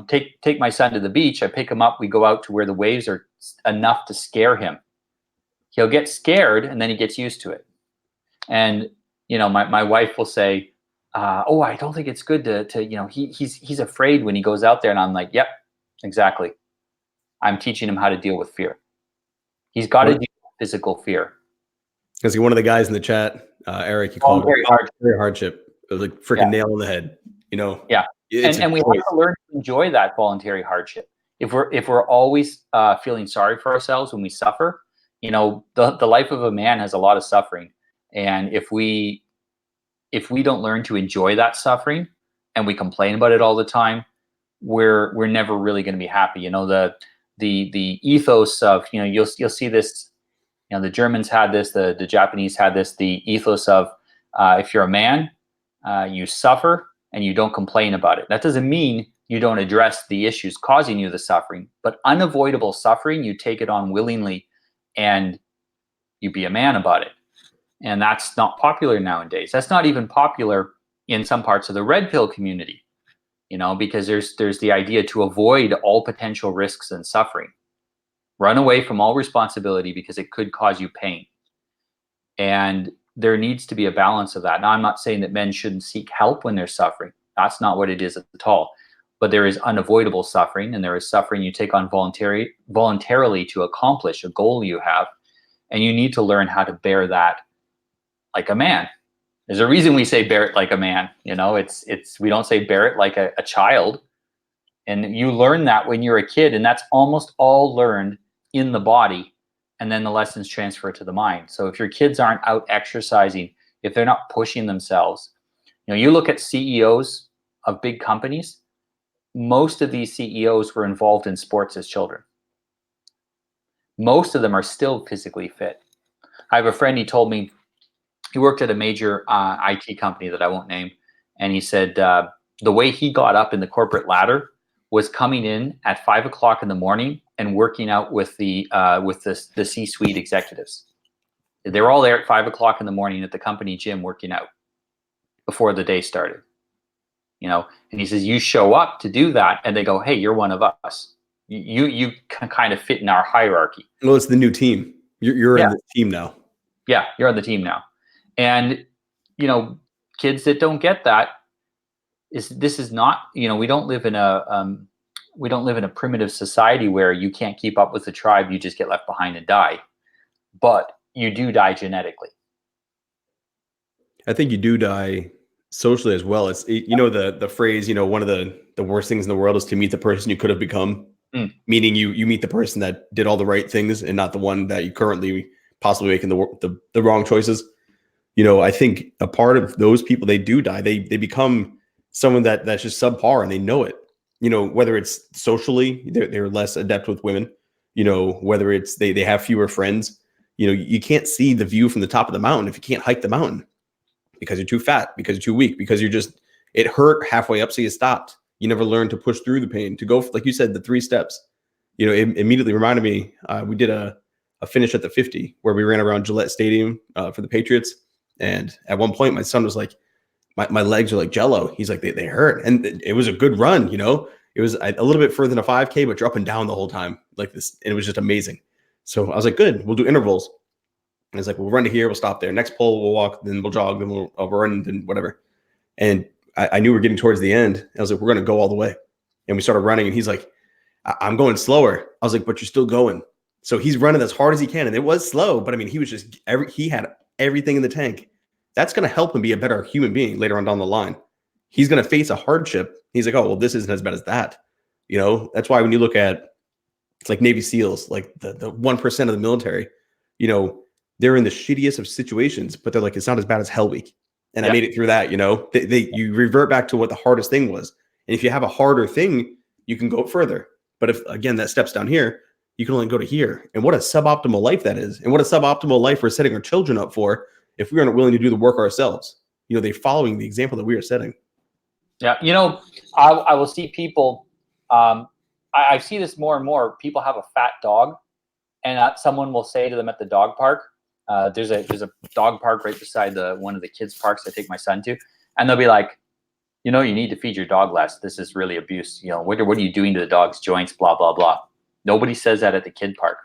take my son to the beach. I pick him up. We go out to where the waves are enough to scare him. He'll get scared and then he gets used to it. And, my wife will say, oh, I don't think it's good to he's afraid when he goes out there. And I'm like, yep, exactly. I'm teaching him how to deal with fear. He's got to deal with physical fear. Because one of the guys in the chat, Eric, he called it voluntary hardship. It was like freaking nail on the head, Yeah. And we have to learn to enjoy that voluntary hardship. If we're always feeling sorry for ourselves when we suffer, the life of a man has a lot of suffering. And if we don't learn to enjoy that suffering and we complain about it all the time, we're never really going to be happy. The ethos of, you'll see this, the Germans had this, the Japanese had this, the ethos of if you're a man, you suffer and you don't complain about it. That doesn't mean you don't address the issues causing you the suffering, but unavoidable suffering, you take it on willingly and you be a man about it. And that's not popular nowadays. That's not even popular in some parts of the red pill community, because there's the idea to avoid all potential risks and suffering. Run away from all responsibility because it could cause you pain. And there needs to be a balance of that. Now, I'm not saying that men shouldn't seek help when they're suffering. That's not what it is at all. But there is unavoidable suffering, and there is suffering you take on voluntarily to accomplish a goal you have. And you need to learn how to bear that like a man. There's a reason we say bear it like a man. We don't say bear it like a child. And you learn that when you're a kid, and that's almost all learned in the body. And then the lessons transfer to the mind. So if your kids aren't out exercising, if they're not pushing themselves, you look at CEOs of big companies, most of these CEOs were involved in sports as children. Most of them are still physically fit. I have a friend, he told me, he worked at a major IT company that I won't name. And he said the way he got up in the corporate ladder was coming in at 5 o'clock in the morning and working out with the C-suite executives. They were all there at 5 o'clock in the morning at the company gym working out before the day started. And he says, you show up to do that and they go, hey, you're one of us. You can kind of fit in our hierarchy. Well, it's the new team. You're in the team now. Yeah, you're on the team now. And, kids that don't get that, this is not, we don't live in a primitive society where you can't keep up with the tribe, you just get left behind and die. But you do die genetically. I think you do die socially as well. It's the phrase, one of the worst things in the world is to meet the person you could have become. Meaning you meet the person that did all the right things and not the one that you currently possibly making the wrong choices. I think a part of those people, they do die. They become someone that's just subpar and they know it. Whether it's socially, they're less adept with women, whether it's they have fewer friends. You can't see the view from the top of the mountain if you can't hike the mountain because you're too fat, because you're too weak, because it hurt halfway up, so you stopped. You never learned to push through the pain, to go, like you said, the 3 steps. It immediately reminded me, we did a finish at the 50 where we ran around Gillette Stadium for the Patriots. And at one point, my son was like, my legs are like jello. He's like, they hurt. And it was a good run, you know? It was a little bit further than a 5K, but you're up and down the whole time like this. And it was just amazing. So I was like, good, we'll do intervals. And it's like, we'll run to here, we'll stop there. Next pole, we'll walk, then we'll jog, then we'll run, then whatever. And I knew we were getting towards the end. I was like, we're going to go all the way. And we started running, and he's like, I'm going slower. I was like, but you're still going. So he's running as hard as he can. And it was slow, but I mean, he was just, he had everything in the tank. That's going to help him be a better human being later on down the line. He's going to face a hardship. He's like, oh, well, this isn't as bad as that. You know, that's why when you look at, it's like Navy SEALs, like the 1% of the military, you know, they're in the shittiest of situations, but they're like, it's not as bad as Hell Week. And I made it through that, you know, you revert back to what the hardest thing was. And if you have a harder thing, you can go further. But if, again, that steps down here, you can only go to here. And what a suboptimal life that is. And what a suboptimal life we're setting our children up for if we aren't willing to do the work ourselves. You know, they're following the example that we are setting. Yeah. You know, I will see people, I see this more and more. People have a fat dog, and someone will say to them at the dog park, there's a dog park right beside one of the kids' parks I take my son to, and they'll be like, you know, you need to feed your dog less. This is really abuse. You know, what are you doing to the dog's joints? Blah, blah, blah. Nobody says that at the kid park.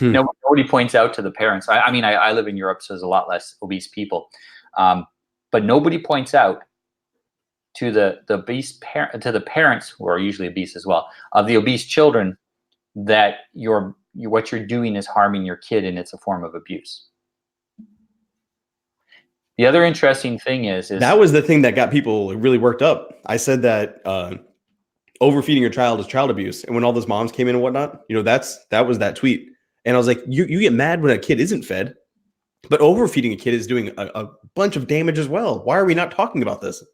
Nobody points out to the parents. I mean, I live in Europe, so there's a lot less obese people, but nobody points out to the obese to the parents, who are usually obese as well, of the obese children, that what you're doing is harming your kid, and it's a form of abuse. The other interesting thing is that was the thing that got people really worked up. I said that overfeeding your child is child abuse, and when all those moms came in and whatnot, you know, that was that tweet. And I was like, you get mad when a kid isn't fed, but overfeeding a kid is doing a bunch of damage as well. Why are we not talking about this?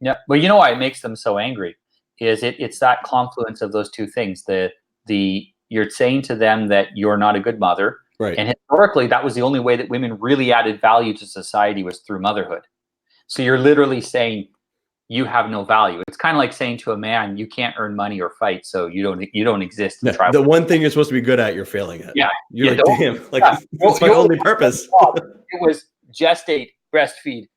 Yeah, well, you know why it makes them so angry is it's that confluence of those two things. You're saying to them that you're not a good mother, right? And historically, that was the only way that women really added value to society, was through motherhood. So you're literally saying you have no value. It's kind of like saying to a man, you can't earn money or fight, so you don't exist. Yeah, the one thing you're supposed to be good at, you're failing at. Yeah, you're like, damn, like that's my only purpose. It was gestate, breastfeed,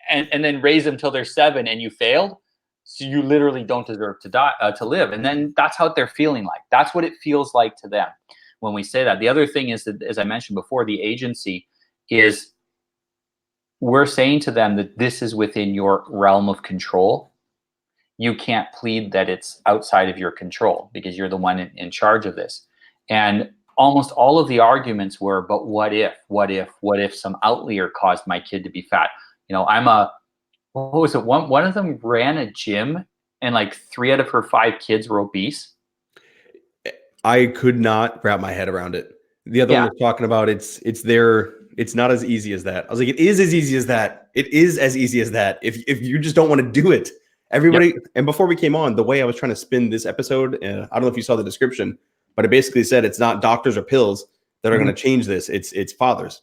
and then raise them till they're 7, and you failed. So you literally don't deserve to die, to live. And then that's how they're feeling like. That's what it feels like to them when we say that. The other thing is that, as I mentioned before, the agency is, we're saying to them that this is within your realm of control. You can't plead that it's outside of your control because you're the one in charge of this. And almost all of the arguments were, but what if some outlier caused my kid to be fat? You know, what was it? One of them ran a gym, and like 3 out of her 5 kids were obese. I could not wrap my head around it. The other one was talking about it's not as easy as that. I was like, it is as easy as that. It is as easy as that. If you just don't want to do it, everybody. And before we came on, the way I was trying to spin this episode, I don't know if you saw the description, but it basically said it's not doctors or pills that are going to change this. It's fathers.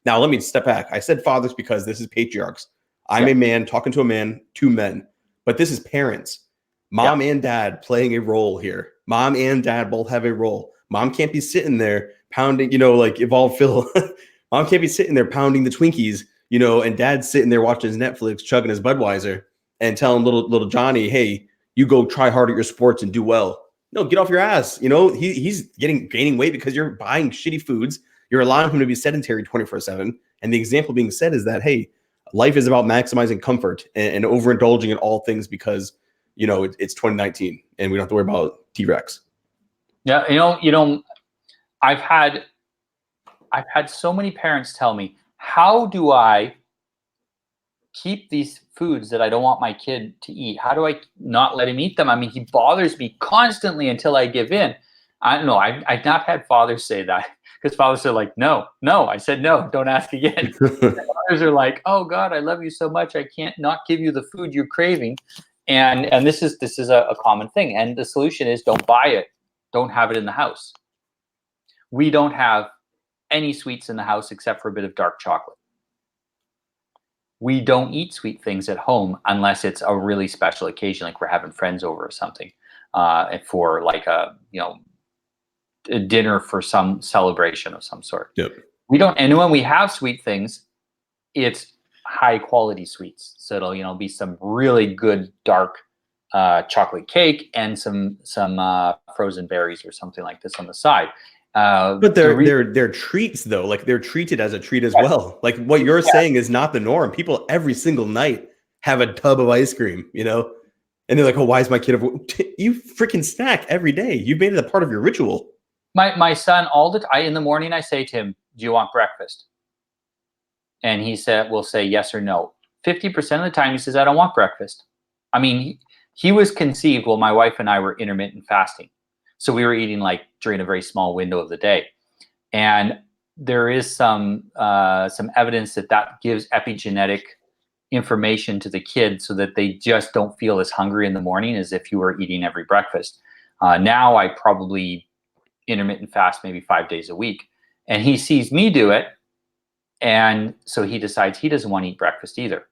Now let me step back. I said fathers because this is patriarchs. I'm a man talking to a man, 2 men, but this is parents. Mom and dad playing a role here. Mom and dad both have a role. Mom can't be sitting there pounding, you know, like Evolve Phil. Mom can't be sitting there pounding the Twinkies, you know, and dad's sitting there watching his Netflix, chugging his Budweiser, and telling little Johnny, hey, you go try hard at your sports and do well. No, get off your ass. You know, he's gaining weight because you're buying shitty foods. You're allowing him to be sedentary 24/7. And the example being said is that, hey, life is about maximizing comfort and overindulging in all things because, you know, it's 2019 and we don't have to worry about T-Rex. Yeah, you know, I've had so many parents tell me, how do I keep these foods that I don't want my kid to eat? How do I not let him eat them? I mean, he bothers me constantly until I give in. I don't know. I've not had fathers say that, because fathers are like, no. I said, no, don't ask again. Fathers are like, oh God, I love you so much. I can't not give you the food you're craving. And this is a common thing. And the solution is, don't buy it. Don't have it in the house. We don't have any sweets in the house except for a bit of dark chocolate. We don't eat sweet things at home unless it's a really special occasion, like we're having friends over or something, for like a dinner for some celebration of some sort. Yep. We don't, and when we have sweet things, it's high quality sweets. So it'll be some really good dark chocolate cake and some frozen berries or something like this on the side. But they're treats though. Like they're treated as a treat as well. Like what you're saying is not the norm. People every single night have a tub of ice cream, and they're like, "Oh, why is my kid?" You freaking snack every day. You've made it a part of your ritual. My son in the morning I say to him, "Do you want breakfast?" And will say yes or no. 50% of the time he says, "I don't want breakfast." I mean, he was conceived while my wife and I were intermittent fasting. So we were eating like during a very small window of the day. And there is some evidence that gives epigenetic information to the kid so that they just don't feel as hungry in the morning as if you were eating every breakfast. Now I probably intermittent fast maybe 5 days a week. And he sees me do it. And so he decides he doesn't want to eat breakfast either.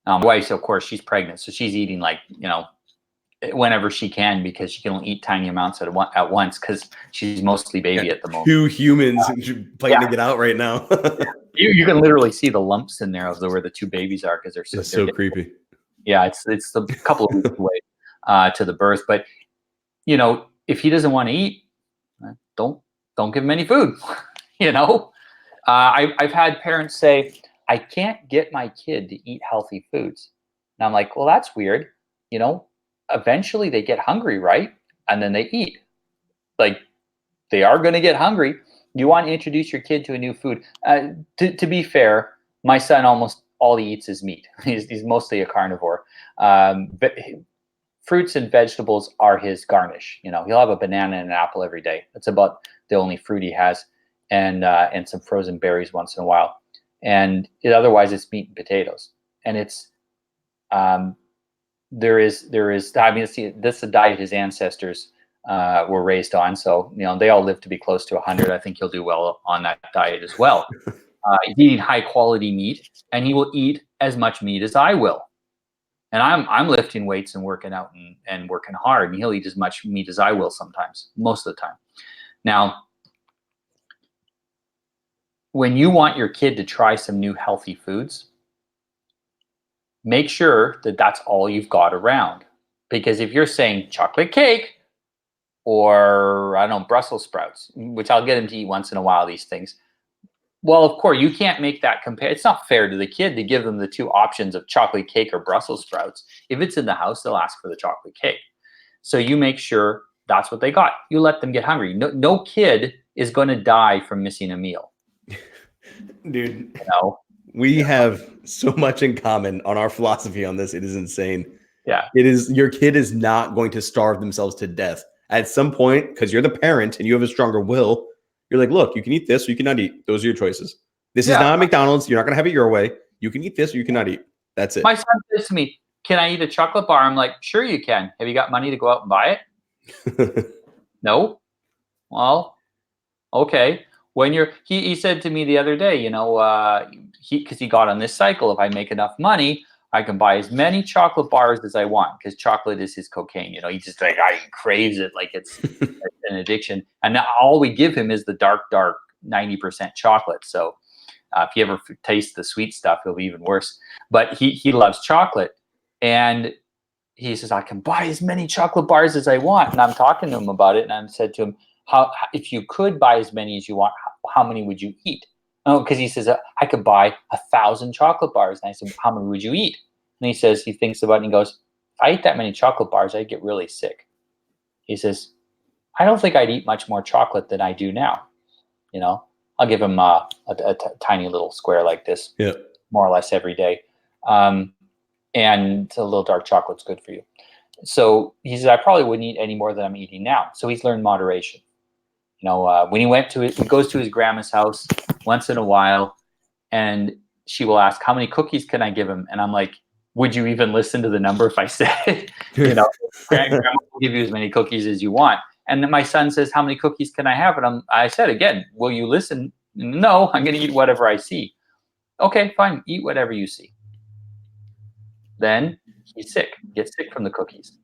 My wife, of course, she's pregnant. So she's eating like, whenever she can, because she can only eat tiny amounts at once because she's mostly baby at the moment. Two humans fighting to get out right now. You can literally see the lumps in there of where the two babies are because they're so creepy. Yeah, it's a couple of weeks away to the birth. But if he doesn't want to eat, don't give him any food. I've had parents say, "I can't get my kid to eat healthy foods," and I'm like, "Well, that's weird." Eventually they get hungry, right? And then they eat. Like they are going to get hungry. You want to introduce your kid to a new food. To be fair, my son almost all he eats is meat. He's mostly a carnivore. But fruits and vegetables are his garnish. He'll have a banana and an apple every day. That's about the only fruit he has, and some frozen berries once in a while. And otherwise, it's meat and potatoes. And it's there is. I mean, this is a diet his ancestors were raised on. So they all live to be close to 100. I think he'll do well on that diet as well. He's eating high quality meat, and he will eat as much meat as I will. And I'm lifting weights and working out and working hard, and he'll eat as much meat as I will sometimes, most of the time. Now, when you want your kid to try some new healthy foods, make sure that that's all you've got around. Because if you're saying chocolate cake or, I don't know, Brussels sprouts, which I'll get him to eat once in a while, these things. Well, of course, you can't make that compare. It's not fair to the kid to give them the two options of chocolate cake or Brussels sprouts. If it's in the house, they'll ask for the chocolate cake. So you make sure that's what they got. You let them get hungry. No kid is going to die from missing a meal. Dude, we have so much in common on our philosophy on this. It is insane. Yeah. Your kid is not going to starve themselves to death. At some point, because you're the parent and you have a stronger will, you're like, look, you can eat this or you cannot eat. Those are your choices. This is not a McDonald's. You're not going to have it your way. You can eat this or you cannot eat. That's it. My son says to me, "Can I eat a chocolate bar?" I'm like, "Sure you can. Have you got money to go out and buy it?" No. Well, okay. When he said to me the other day, because he got on this cycle, if I make enough money, I can buy as many chocolate bars as I want, because chocolate is his cocaine. He just he craves it like it's an addiction. And now all we give him is the dark 90% chocolate. So if he ever tastes the sweet stuff, it'll be even worse. But he loves chocolate, and he says, "I can buy as many chocolate bars as I want." And I'm talking to him about it, and I said to him, "How if you could buy as many as you want, how many would you eat?" Oh, because he says, "I could buy 1,000 chocolate bars." And I said, "How many would you eat?" And he thinks about it and he goes, "If I ate that many chocolate bars, I'd get really sick." He says, "I don't think I'd eat much more chocolate than I do now." I'll give him a tiny little square like this, more or less every day. And a little dark chocolate's good for you. So he says, "I probably wouldn't eat any more than I'm eating now." So he's learned moderation. When he goes to his grandma's house once in a while, and she will ask, "How many cookies can I give him?" And I'm like, "Would you even listen to the number if I said?" Grandma will give you as many cookies as you want. And then my son says, "How many cookies can I have?" And I said again, "Will you listen?" "No, I'm going to eat whatever I see." "Okay, fine. Eat whatever you see." Then he's sick. Gets sick from the cookies.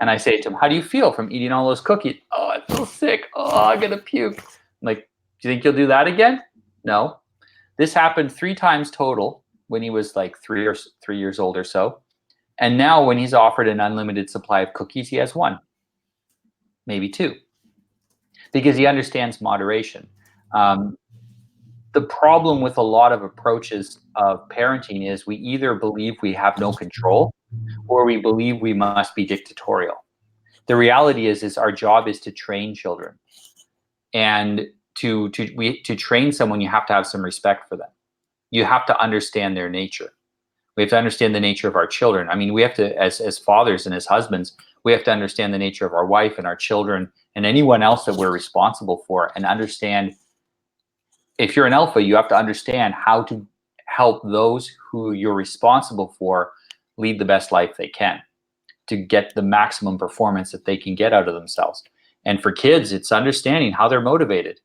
And I say to him, "How do you feel from eating all those cookies?" "Oh, I feel sick. Oh, I'm going to puke." I'm like, "Do you think you'll do that again?" "No." This happened 3 times total when he was like 3 years old or so. And now when he's offered an unlimited supply of cookies, he has 1, maybe 2, because he understands moderation. Um, the problem with a lot of approaches of parenting is we either believe we have no control or we believe we must be dictatorial. The reality is our job is to train children. And to train someone, you have to have some respect for them. You have to understand their nature. We have to understand the nature of our children. I mean, we have to, as fathers and as husbands, we have to understand the nature of our wife and our children and anyone else that we're responsible for, and understand, if you're an alpha, you have to understand how to help those who you're responsible for lead the best life they can, to get the maximum performance that they can get out of themselves. And for kids, it's understanding how they're motivated.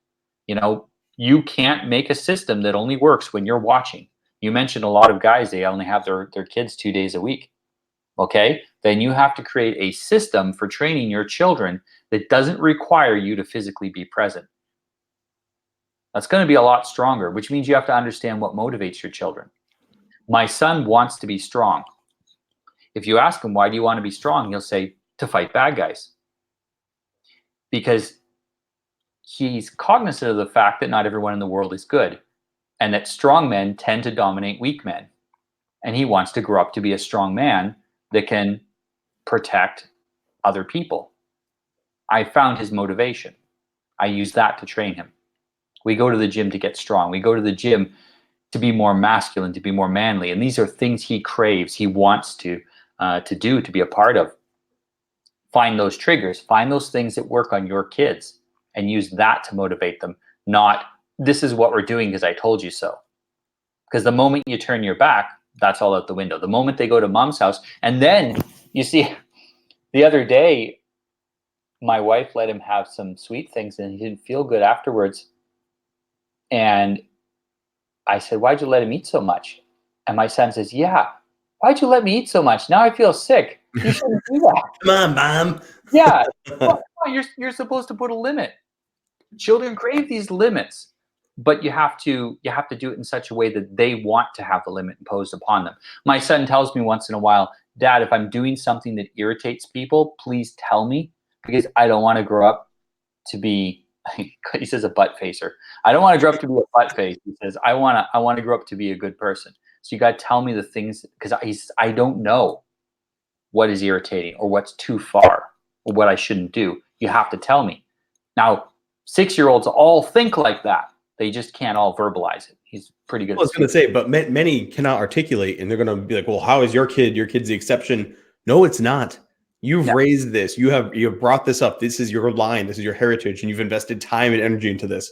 You know, you can't make a system that only works when you're watching. You mentioned a lot of guys, they only have their kids 2 days a week. Okay, then you have to create a system for training your children that doesn't require you to physically be present. That's going to be a lot stronger, which means you have to understand what motivates your children. My son wants to be strong. If you ask him, why do you want to be strong? He'll say, to fight bad guys. Because he's cognizant of the fact that not everyone in the world is good, and that strong men tend to dominate weak men. And he wants to grow up to be a strong man that can protect other people. I found his motivation. I use that to train him. We go to the gym to get strong. We go to the gym to be more masculine, to be more manly. And these are things he craves, he wants to do, to be a part of. Find those triggers, find those things that work on your kids, and use that to motivate them. Not, this is what we're doing because I told you so. Because the moment you turn your back, that's all out the window. The moment they go to mom's house, and then you see, the other day, my wife let him have some sweet things and he didn't feel good afterwards. And I said, why'd you let him eat so much? And my son says, yeah, why'd you let me eat so much? Now I feel sick. You shouldn't do that. Come on, Mom. Yeah. Well, you're supposed to put a limit. Children crave these limits, but you have to do it in such a way that they want to have the limit imposed upon them. My son tells me once in a while, Dad, if I'm doing something that irritates people, please tell me, because I don't want to grow up to be, he says, a butt facer. I don't want to grow up to be a butt face. He says, I want to grow up to be a good person. So you got to tell me the things, because I don't know what is irritating or what's too far or what I shouldn't do. You have to tell me. Now, 6-year-olds all think like that. They just can't all verbalize it. He's pretty good. I was going to say, but many cannot articulate, and they're going to be like, well, how is your kid? Your kid's the exception. No, it's not. You've raised this. You have brought this up. This is your line. This is your heritage, and you've invested time and energy into this.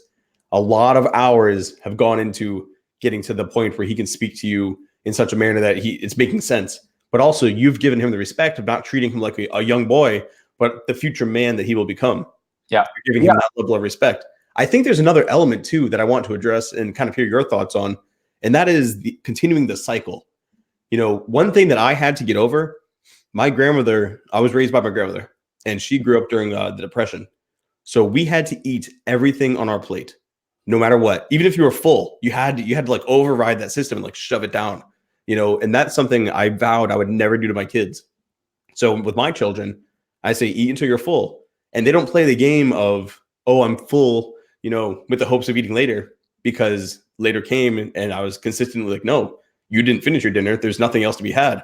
A lot of hours have gone into getting to the point where he can speak to you in such a manner that it's making sense. But also, you've given him the respect of not treating him like a young boy, but the future man that he will become. Yeah, you're giving him that level of respect. I think there's another element too that I want to address and kind of hear your thoughts on, and that is continuing the cycle. You know, one thing that I had to get over, my grandmother, I was raised by my grandmother, and she grew up during the Depression. So we had to eat everything on our plate, no matter what. Even if you were full, you had to like override that system and like shove it down, you know, and that's something I vowed I would never do to my kids. So with my children, I say, eat until you're full. And they don't play the game of, oh, I'm full, you know, with the hopes of eating later, because later came and I was consistently like, no, you didn't finish your dinner. There's nothing else to be had.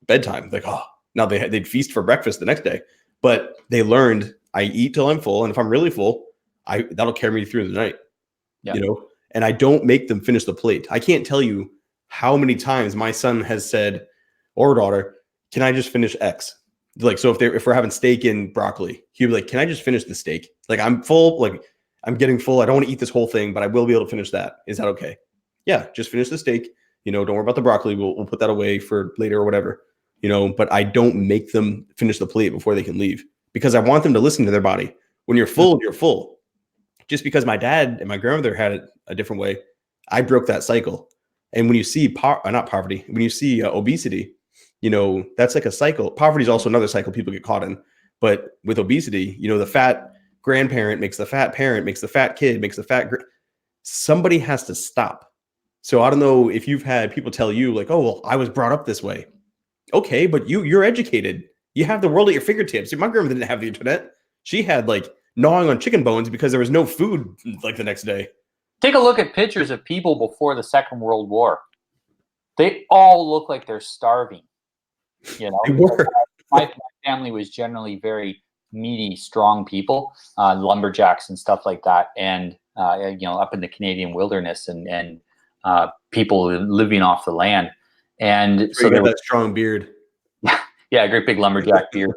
Bedtime. Like, oh, now they'd feast for breakfast the next day. But they learned, I eat till I'm full. And if I'm really full, that'll carry me through the night, you know, and I don't make them finish the plate. I can't tell you how many times my son has said, or daughter, can I just finish X? Like, so if we're having steak and broccoli, he'd be like, can I just finish the steak? Like, I'm full, like I'm getting full. I don't want to eat this whole thing, but I will be able to finish that. Is that okay? Yeah, just finish the steak. You know, don't worry about the broccoli. We'll put that away for later or whatever, you know, but I don't make them finish the plate before they can leave, because I want them to listen to their body. When you're full, you're full. Just because my dad and my grandmother had it a different way, I broke that cycle. And when you see not poverty, when you see obesity, you know, that's like a cycle. Poverty is also another cycle people get caught in. But with obesity, you know, the fat grandparent makes the fat parent, makes the fat kid, makes the fat. Somebody has to stop. So I don't know if you've had people tell you like, oh, well, I was brought up this way. Okay, but you're educated. You have the world at your fingertips. My grandmother didn't have the internet. She had like gnawing on chicken bones because there was no food like the next day. Take a look at pictures of people before the Second World War. They all look like they're starving. You know, They were. my family was generally very meaty, strong people, lumberjacks and stuff like that, and up in the Canadian wilderness, and people living off the land, and So you got that strong beard. Yeah, a great big lumberjack beard.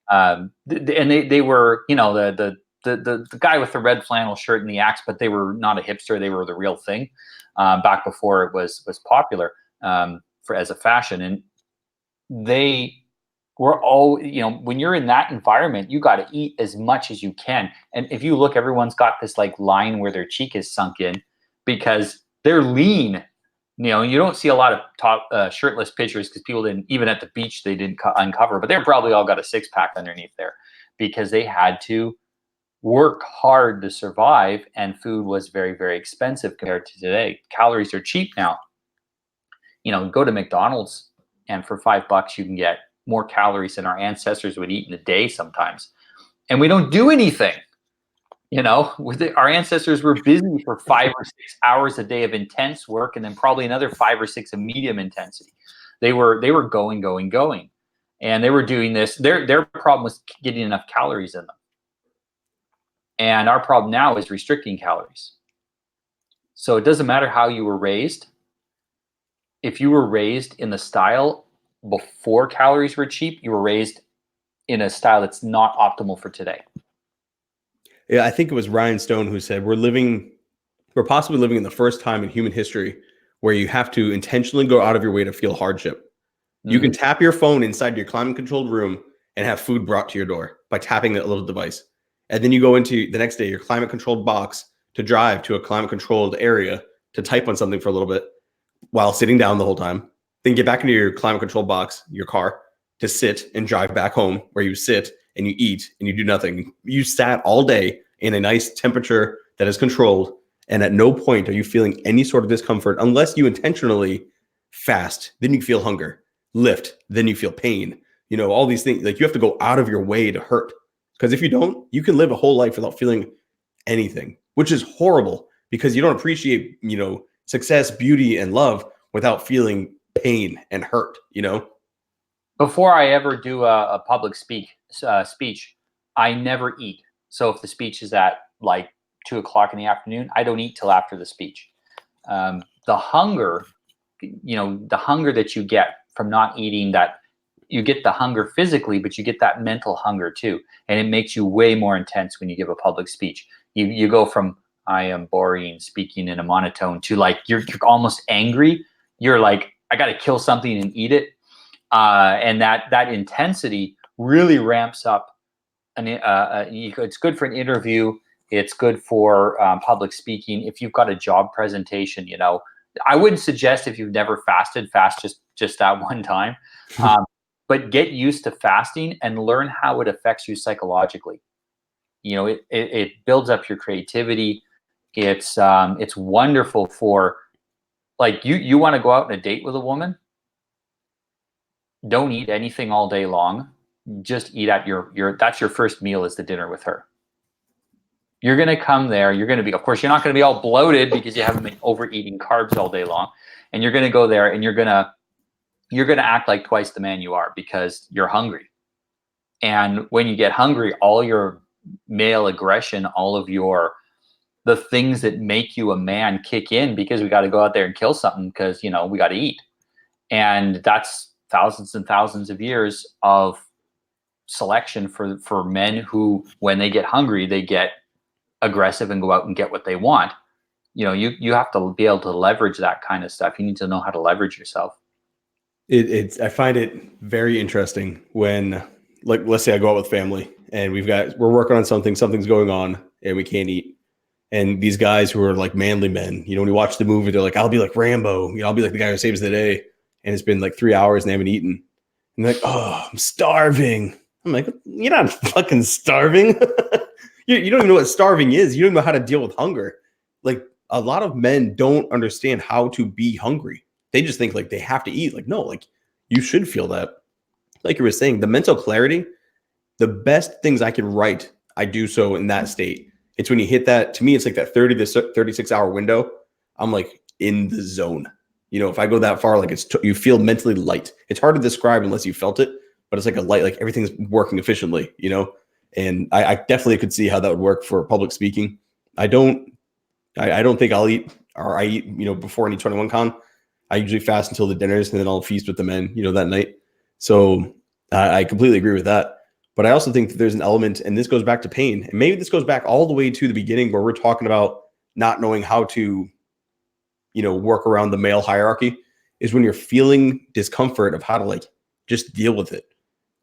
And they were, the guy with the red flannel shirt and the axe, but they were not a hipster. They were the real thing back before it was popular as a fashion. And they were all, when you're in that environment, you got to eat as much as you can. And if you look, everyone's got this like line where their cheek is sunk in because they're lean. You don't see a lot of shirtless pictures because people didn't, even at the beach, they didn't uncover, but they're probably all got a six pack underneath there because they had to work hard to survive, and food was very, very expensive compared to today. Calories are cheap now. Go to McDonald's and for $5 you can get more calories than our ancestors would eat in a day sometimes. And we don't do anything. Our ancestors were busy for 5 or 6 hours a day of intense work, and then probably another 5 or 6 of medium intensity. They were going, and they were doing this. Their problem was getting enough calories in them, and our problem now is restricting calories. So it doesn't matter how you were raised. If you were raised in the style before calories were cheap, you were raised in a style that's not optimal for today. Yeah, I think it was Ryan Stone who said we're possibly living in the first time in human history where you have to intentionally go out of your way to feel hardship. You can tap your phone inside your climate controlled room and have food brought to your door by tapping that little device. And then you go into the next day, your climate controlled box to drive to a climate controlled area to type on something for a little bit while sitting down the whole time. Then get back into your climate controlled box, your car, to sit and drive back home where you sit and you eat and you do nothing. You sat all day in a nice temperature that is controlled, and at no point are you feeling any sort of discomfort unless you intentionally fast. Then you feel hunger. Lift, then you feel pain. All these things. Like, you have to go out of your way to hurt, because if you don't, you can live a whole life without feeling anything, which is horrible because you don't appreciate success, beauty, and love without feeling pain and hurt. Before I ever do a public speech, I never eat. So if the speech is at like 2:00 in the afternoon, I don't eat till after the speech. The hunger, the hunger that you get from not eating, that you get the hunger physically, but you get that mental hunger too. And it makes you way more intense when you give a public speech. You go from, I am boring, speaking in a monotone, to like, you're almost angry. You're like, I got to kill something and eat it. And that intensity really ramps up. It's good for an interview. It's good for public speaking. If you've got a job presentation, I wouldn't suggest, if you've never fasted, fast just that one time. But get used to fasting and learn how it affects you psychologically. It builds up your creativity. It's wonderful for, like, you want to go out on a date with a woman. Don't eat anything all day long. Just eat at that's your first meal, is the dinner with her. You're going to come there. You're going to be, of course, you're not going to be all bloated because you haven't been overeating carbs all day long. And you're going to go there and you're going to act like twice the man you are because you're hungry. And when you get hungry, all your male aggression, all of the things that make you a man kick in, because we got to go out there and kill something because, we got to eat. And that's thousands and thousands of years of selection for men who, when they get hungry, they get aggressive and go out and get what they want. You have to be able to leverage that kind of stuff. You need to know how to leverage yourself. I find it very interesting when, like, let's say I go out with family and we're working on something's going on and we can't eat. And these guys who are like manly men, when you watch the movie, they're like, I'll be like Rambo, I'll be like the guy who saves the day. And it's been like 3 hours and they haven't eaten. And they're like, oh, I'm starving. I'm like, you're not fucking starving. You don't even know what starving is. You don't know how to deal with hunger. Like, a lot of men don't understand how to be hungry. They just think like they have to eat. Like, no, like you should feel that. Like you were saying, the mental clarity, the best things I can write, I do so in that state. It's when you hit that, to me, it's like that 30 to 36 hour window. I'm like in the zone. You know, if I go that far, like you feel mentally light. It's hard to describe unless you felt it, but it's like a light, like everything's working efficiently, you know? And I definitely could see how that would work for public speaking. I don't think I'll eat, or I eat, you know, before any 21 con. I usually fast until the dinners and then I'll feast with the men, you know, that night. So I completely agree with that. But I also think that there's an element, and this goes back to pain. And maybe this goes back all the way to the beginning where we're talking about not knowing how to, you know, work around the male hierarchy, is when you're feeling discomfort of how to like just deal with it.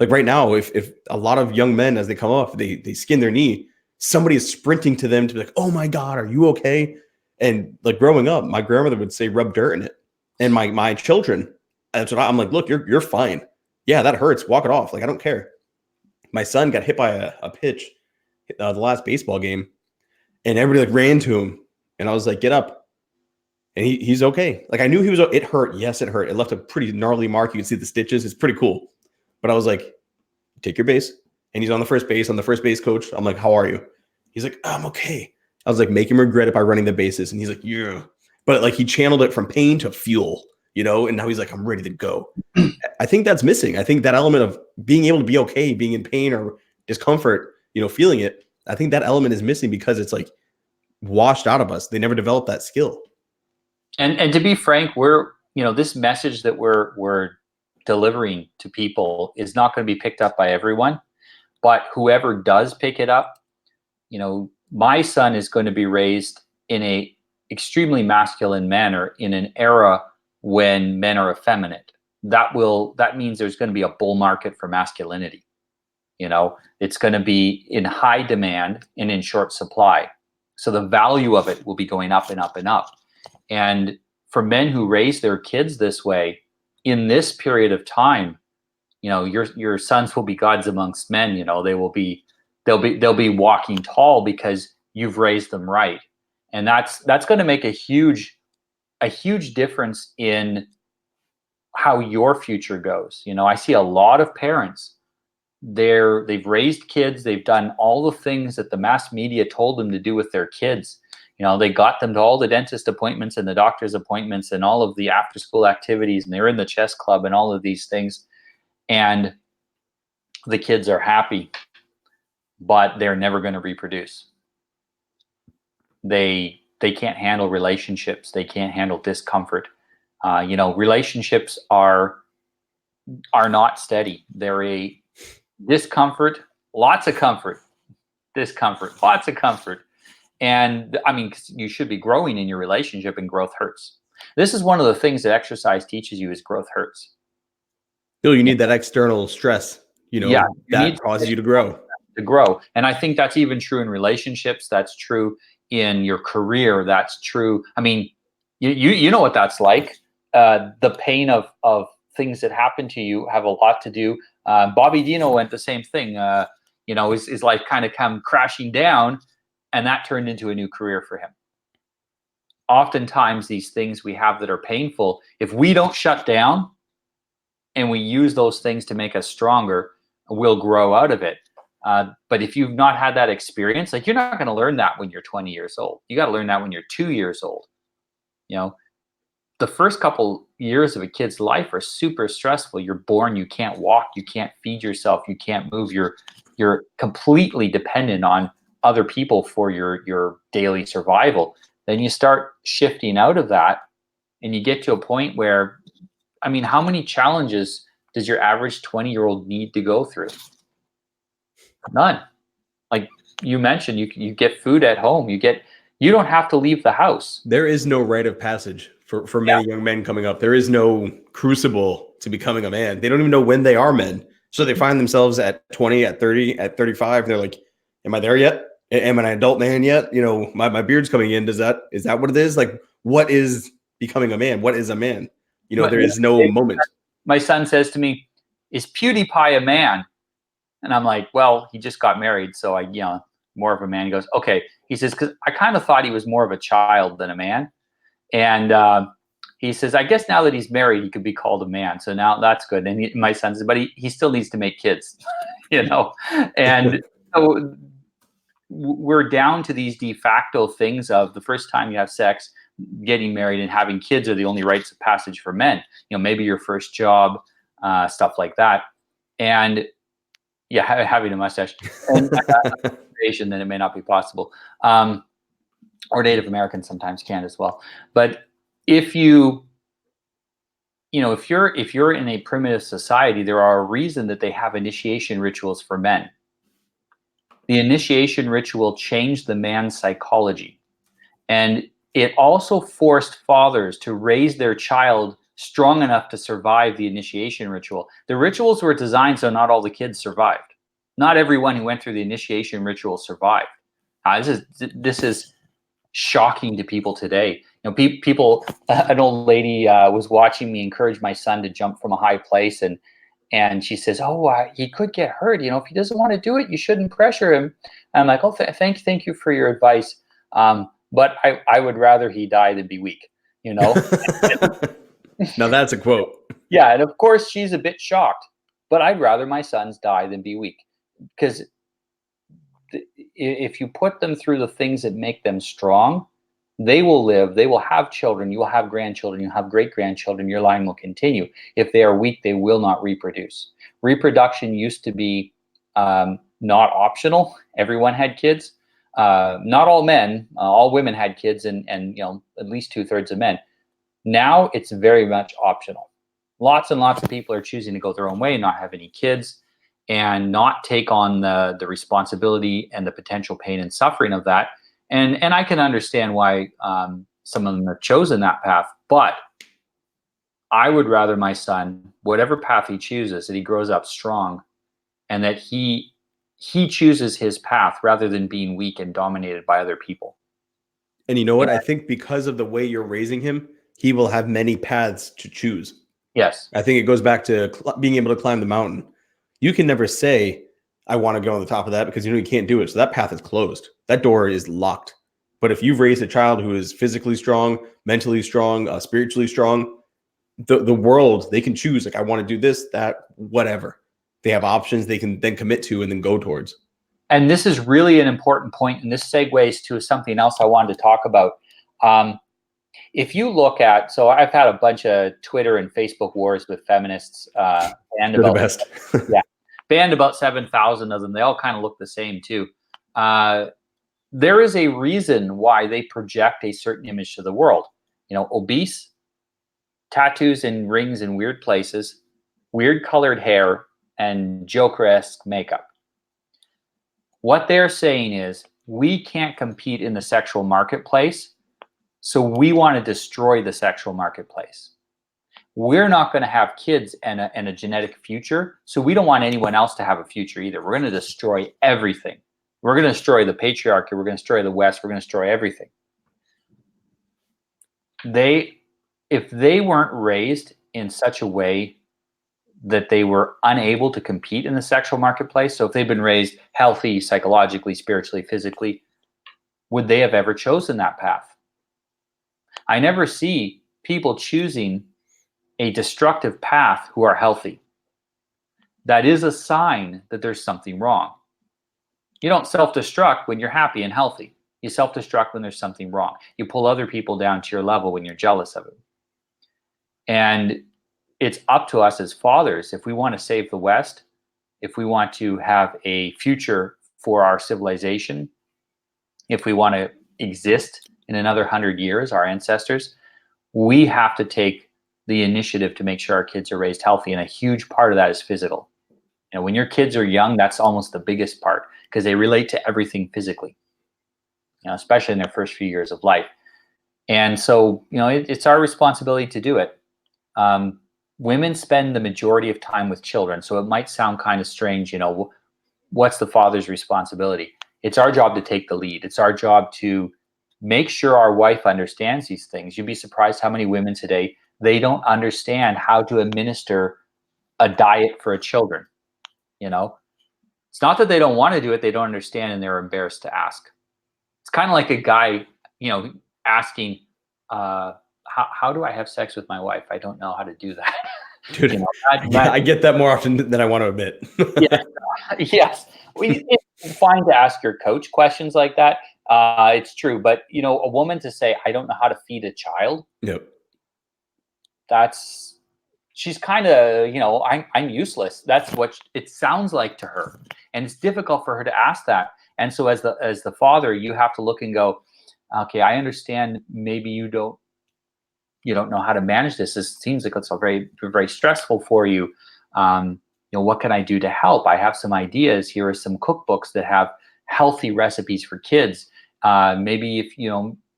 Like right now, if a lot of young men, as they come up, they skin their knee, somebody is sprinting to them to be like, oh my God, are you okay? And like growing up, my grandmother would say, rub dirt in it. And my children, that's what I'm like, look, you're fine. Yeah, that hurts. Walk it off. Like, I don't care. My son got hit by a pitch the last baseball game, and everybody like ran to him. And I was like, get up. And he's okay. Like I knew he was, it hurt. Yes, it hurt. It left a pretty gnarly mark. You can see the stitches. It's pretty cool. But I was like, take your base. And he's on the first base coach. I'm like, how are you? He's like, I'm okay. I was like, make him regret it by running the bases. And he's like, yeah. But like he channeled it from pain to fuel, you know, and now he's like, I'm ready to go. I think that's missing. I think that element of being able to be okay, being in pain or discomfort, you know, feeling it, I think that element is missing because it's like washed out of us. They never developed that skill. And to be frank, we're, you know, this message that we're delivering to people is not going to be picked up by everyone, but whoever does pick it up, you know, my son is going to be raised in a extremely masculine manner in an era when men are effeminate. That means there's going to be a bull market for masculinity. You know, it's going to be in high demand and in short supply. So the value of it will be going up and up and up. And for men who raise their kids this way, in this period of time, you know, your sons will be gods amongst men. You know, they'll be walking tall because you've raised them right. And that's going to make a huge difference in how your future goes. You know, I see a lot of parents, they've raised kids, they've done all the things that the mass media told them to do with their kids. You know, they got them to all the dentist appointments and the doctor's appointments and all of the after school activities, and they're in the chess club and all of these things. And the kids are happy, but they're never going to reproduce. They can't handle relationships. They can't handle discomfort. You know, relationships are not steady. They're a discomfort, lots of comfort, discomfort, lots of comfort. And I mean, you should be growing in your relationship, and growth hurts. This is one of the things that exercise teaches you, is growth hurts. Still, you need that external stress, you know, yeah, that causes you to grow. And I think that's even true in relationships. That's true in your career. That's true. I mean, you know what that's like. The pain of things that happen to you have a lot to do. Bobby Dino went the same thing. You know, his life kind of come crashing down, and that turned into a new career for him. Oftentimes, these things we have that are painful, if we don't shut down and we use those things to make us stronger, we'll grow out of it. But if you've not had that experience, like, you're not going to learn that when you're 20 years old. You got to learn that when you're 2 years old. You know, the first couple years of a kid's life are super stressful. You're born, you can't walk, you can't feed yourself, you can't move. You're completely dependent on other people for your daily survival. Then you start shifting out of that, and you get to a point where, I mean, how many challenges does your average 20-year-old need to go through? None. Like you mentioned, you get food at home. You don't have to leave the house. There is no rite of passage for many young men coming up. There is no crucible to becoming a man. They don't even know when they are men. So they find themselves at 20, at 30, at 35. They're like, am I there yet? Am I an adult man yet? You know, my beard's coming in. Is that what it is? Like, what is becoming a man? What is a man? You know, there is no moment. My son says to me, is PewDiePie a man? And I'm like, well, he just got married. So more of a man? He goes, okay. He says, because I kind of thought he was more of a child than a man. And he says, I guess now that he's married, he could be called a man. So now that's good. And my son says, but he still needs to make kids, you know? And so we're down to these de facto things of the first time you have sex, getting married, and having kids are the only rites of passage for men. You know, maybe your first job, stuff like that. And yeah, having a mustache. And Asian, then it may not be possible. Or Native Americans sometimes can as well. But if you know, if you're in a primitive society, there are a reason that they have initiation rituals for men. The initiation ritual changed the man's psychology. And it also forced fathers to raise their child strong enough to survive the initiation ritual. The rituals were designed so not all the kids survived. Not everyone who went through the initiation ritual survived. This is shocking to people today. You know, people. An old lady was watching me encourage my son to jump from a high place, and she says, "Oh, he could get hurt. You know, if he doesn't want to do it, you shouldn't pressure him." And I'm like, "Oh, thank you for your advice. But I would rather he die than be weak." You know. Now that's a quote. Yeah, and of course she's a bit shocked, but I'd rather my sons die than be weak, because if you put them through the things that make them strong, they will live, they will have children, you will have grandchildren, you'll have great-grandchildren, your line will continue. If they are weak, they will not reproduce. Reproduction used to be not optional. Everyone had kids. Not all men, all women had kids, and you know, at least 2/3 of men. Now it's very much optional. Lots and lots of people are choosing to go their own way and not have any kids, and not take on the responsibility and the potential pain and suffering of that. And I can understand why some of them have chosen that path, but I would rather my son, whatever path he chooses, that he grows up strong, and that he chooses his path rather than being weak and dominated by other people. And you know what? I think because of the way you're raising him, he will have many paths to choose. Yes. I think it goes back to being able to climb the mountain. You can never say, I want to go on the top of that, because you know you can't do it. So that path is closed. That door is locked. But if you've raised a child who is physically strong, mentally strong, spiritually strong, the world, they can choose, like, I want to do this, that, whatever. They have options they can then commit to and then go towards. And this is really an important point, and this segues to something else I wanted to talk about. If you look at, so I've had a bunch of Twitter and Facebook wars with feminists. They're the best. Yeah, banned about 7,000 of them. They all kind of look the same too. There is a reason why they project a certain image to the world. You know, obese, tattoos and rings in weird places, weird colored hair, and Joker-esque makeup. What they're saying is, we can't compete in the sexual marketplace, so we want to destroy the sexual marketplace. We're not going to have kids and a genetic future, so we don't want anyone else to have a future either. We're going to destroy everything. We're going to destroy the patriarchy. We're going to destroy the West. We're going to destroy everything. If they weren't raised in such a way that they were unable to compete in the sexual marketplace, so if they've been raised healthy, psychologically, spiritually, physically, would they have ever chosen that path? I never see people choosing a destructive path who are healthy. That is a sign that there's something wrong. You don't self-destruct when you're happy and healthy. You self-destruct when there's something wrong. You pull other people down to your level when you're jealous of it. And it's up to us as fathers, if we want to save the West, if we want to have a future for our civilization, if we want to exist in another 100 years, our ancestors, we have to take the initiative to make sure our kids are raised healthy. And a huge part of that is physical. You know, when your kids are young, that's almost the biggest part, because they relate to everything physically, you know, especially in their first few years of life. And so, you know, it's our responsibility to do it. Women spend the majority of time with children, so it might sound kind of strange, you know, what's the father's responsibility? It's our job to take the lead. It's our job to make sure our wife understands these things. You'd be surprised how many women today, they don't understand how to administer a diet for children, you know? It's not that they don't want to do it, they don't understand and they're embarrassed to ask. It's kind of like a guy, asking, how do I have sex with my wife? I don't know how to do that. Dude, I get that more often than I want to admit. Yeah, yes. It's fine to ask your coach questions like that. It's true. But, a woman to say, I don't know how to feed a child. Yep. She's kind of, I'm useless. That's what it sounds like to her. And it's difficult for her to ask that. And so as the father, you have to look and go, okay, I understand. Maybe you don't know how to manage this. This seems like it's very, very stressful for you. What can I do to help? I have some ideas. Here are some cookbooks that have healthy recipes for kids. Maybe if,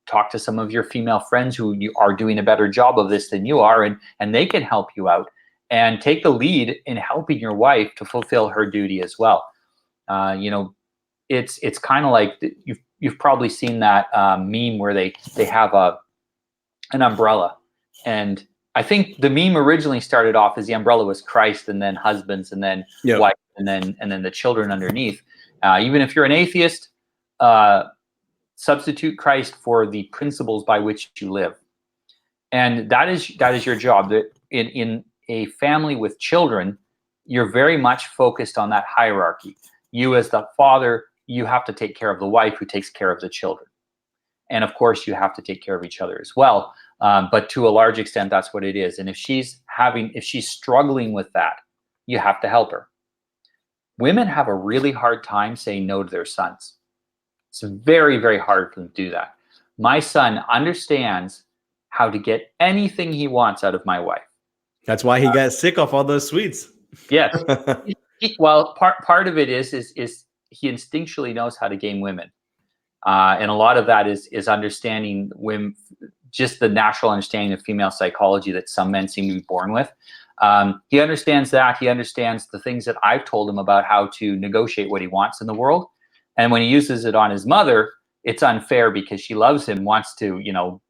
talk to some of your female friends who you are doing a better job of this than you are, and they can help you out, and take the lead in helping your wife to fulfill her duty as well. It's kind of like you've probably seen that meme where they have an umbrella, and I think the meme originally started off as the umbrella was Christ, and then husbands, and then wife, and then the children underneath. Even if you're an atheist, substitute Christ for the principles by which you live, and that is your job. That in a family with children, you're very much focused on that hierarchy. You as the father, you have to take care of the wife who takes care of the children, and of course, you have to take care of each other as well. But to a large extent, that's what it is. And if she's struggling with that, you have to help her. Women have a really hard time saying no to their sons. It's very, very hard for them to do that. My son understands how to get anything he wants out of my wife. That's why he got sick off all those sweets. Yes. Well, part of it is he instinctually knows how to gain women. And a lot of that is understanding women, just the natural understanding of female psychology that some men seem to be born with. He understands that. He understands the things that I've told him about how to negotiate what he wants in the world. And when he uses it on his mother, it's unfair because she loves him, wants to, and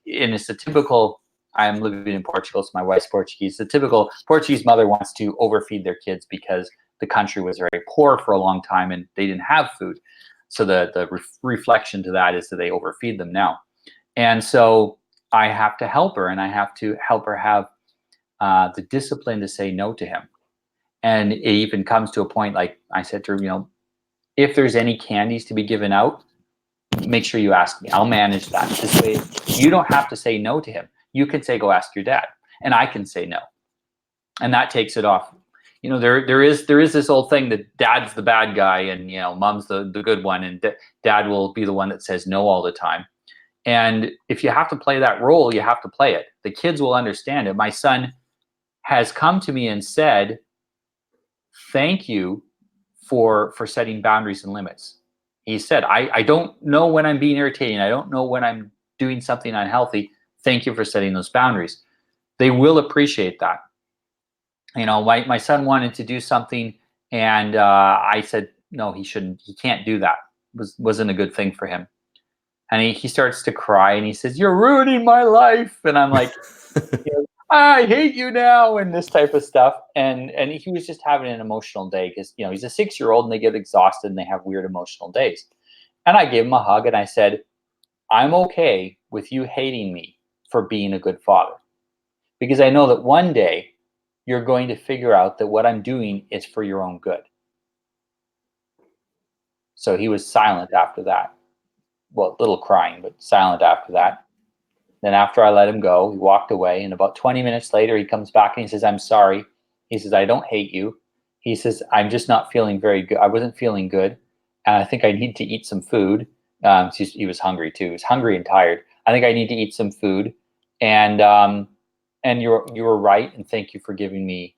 it's a typical, I'm living in Portugal, so my wife's Portuguese. The typical Portuguese mother wants to overfeed their kids because the country was very poor for a long time and they didn't have food. So the reflection to that is that they overfeed them now. And so I have to help her, and I have to help her have the discipline to say no to him. And it even comes to a point, like I said to her, if there's any candies to be given out, make sure you ask me. I'll manage that. This way, you don't have to say no to him. You can say, go ask your dad, and I can say no. And that takes it off. There is this old thing that dad's the bad guy and, mom's the good one, and dad will be the one that says no all the time. And if you have to play that role, you have to play it. The kids will understand it. My son has come to me and said, thank you for setting boundaries and limits. He said, I don't know when I'm being irritating. I don't know when I'm doing something unhealthy. Thank you for setting those boundaries. They will appreciate that. My son wanted to do something, and I said, no, he shouldn't. He can't do that. Wasn't a good thing for him. And he starts to cry, and he says, you're ruining my life. And I'm like, I hate you now, and this type of stuff. And he was just having an emotional day because, he's a 6-year-old and they get exhausted and they have weird emotional days. And I gave him a hug and I said, I'm okay with you hating me for being a good father, because I know that one day you're going to figure out that what I'm doing is for your own good. So he was silent after that. Well, a little crying, but silent after that. Then after I let him go, he walked away, and about 20 minutes later, he comes back and he says, I'm sorry. He says, I don't hate you. He says, I'm just not feeling very good. I wasn't feeling good, and I think I need to eat some food. He was hungry too. He was hungry and tired. I think I need to eat some food, and you were right, and thank you for giving me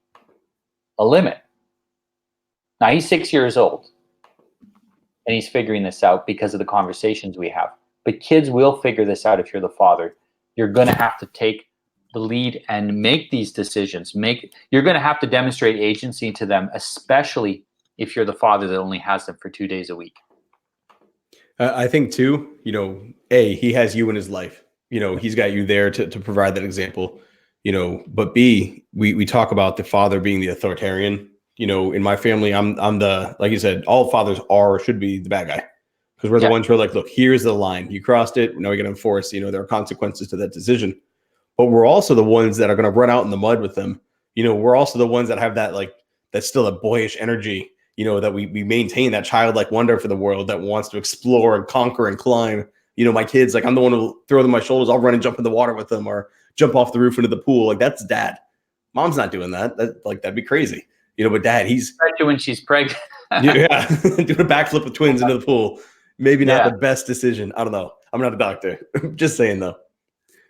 a limit. Now he's 6 years old, and he's figuring this out because of the conversations we have. But kids will figure this out if you're the father. You're going to have to take the lead and make these decisions. You're going to have to demonstrate agency to them, especially if you're the father that only has them for 2 days a week. I think too, A, he has you in his life. He's got you there to provide that example. But B, we talk about the father being the authoritarian. in my family, I'm the, like you said, all fathers should be the bad guy, because we're the Yeah. ones who are like, look, here's the line, you crossed it, now we got to enforce. There are consequences to that decision. But we're also the ones that are going to run out in the mud with them. We're also the ones that have that, like, that's still a boyish energy. That we maintain that childlike wonder for the world, that wants to explore and conquer and climb. My kids, like, I'm the one who throw them my shoulders. I'll run and jump in the water with them, or jump off the roof into the pool. Like, that's dad. Mom's not doing that. That'd be crazy. But dad, he's Especially when she's pregnant. yeah, doing a backflip with twins into the pool. Maybe not Yeah. the best decision. I don't know. I'm not a doctor. Just saying though.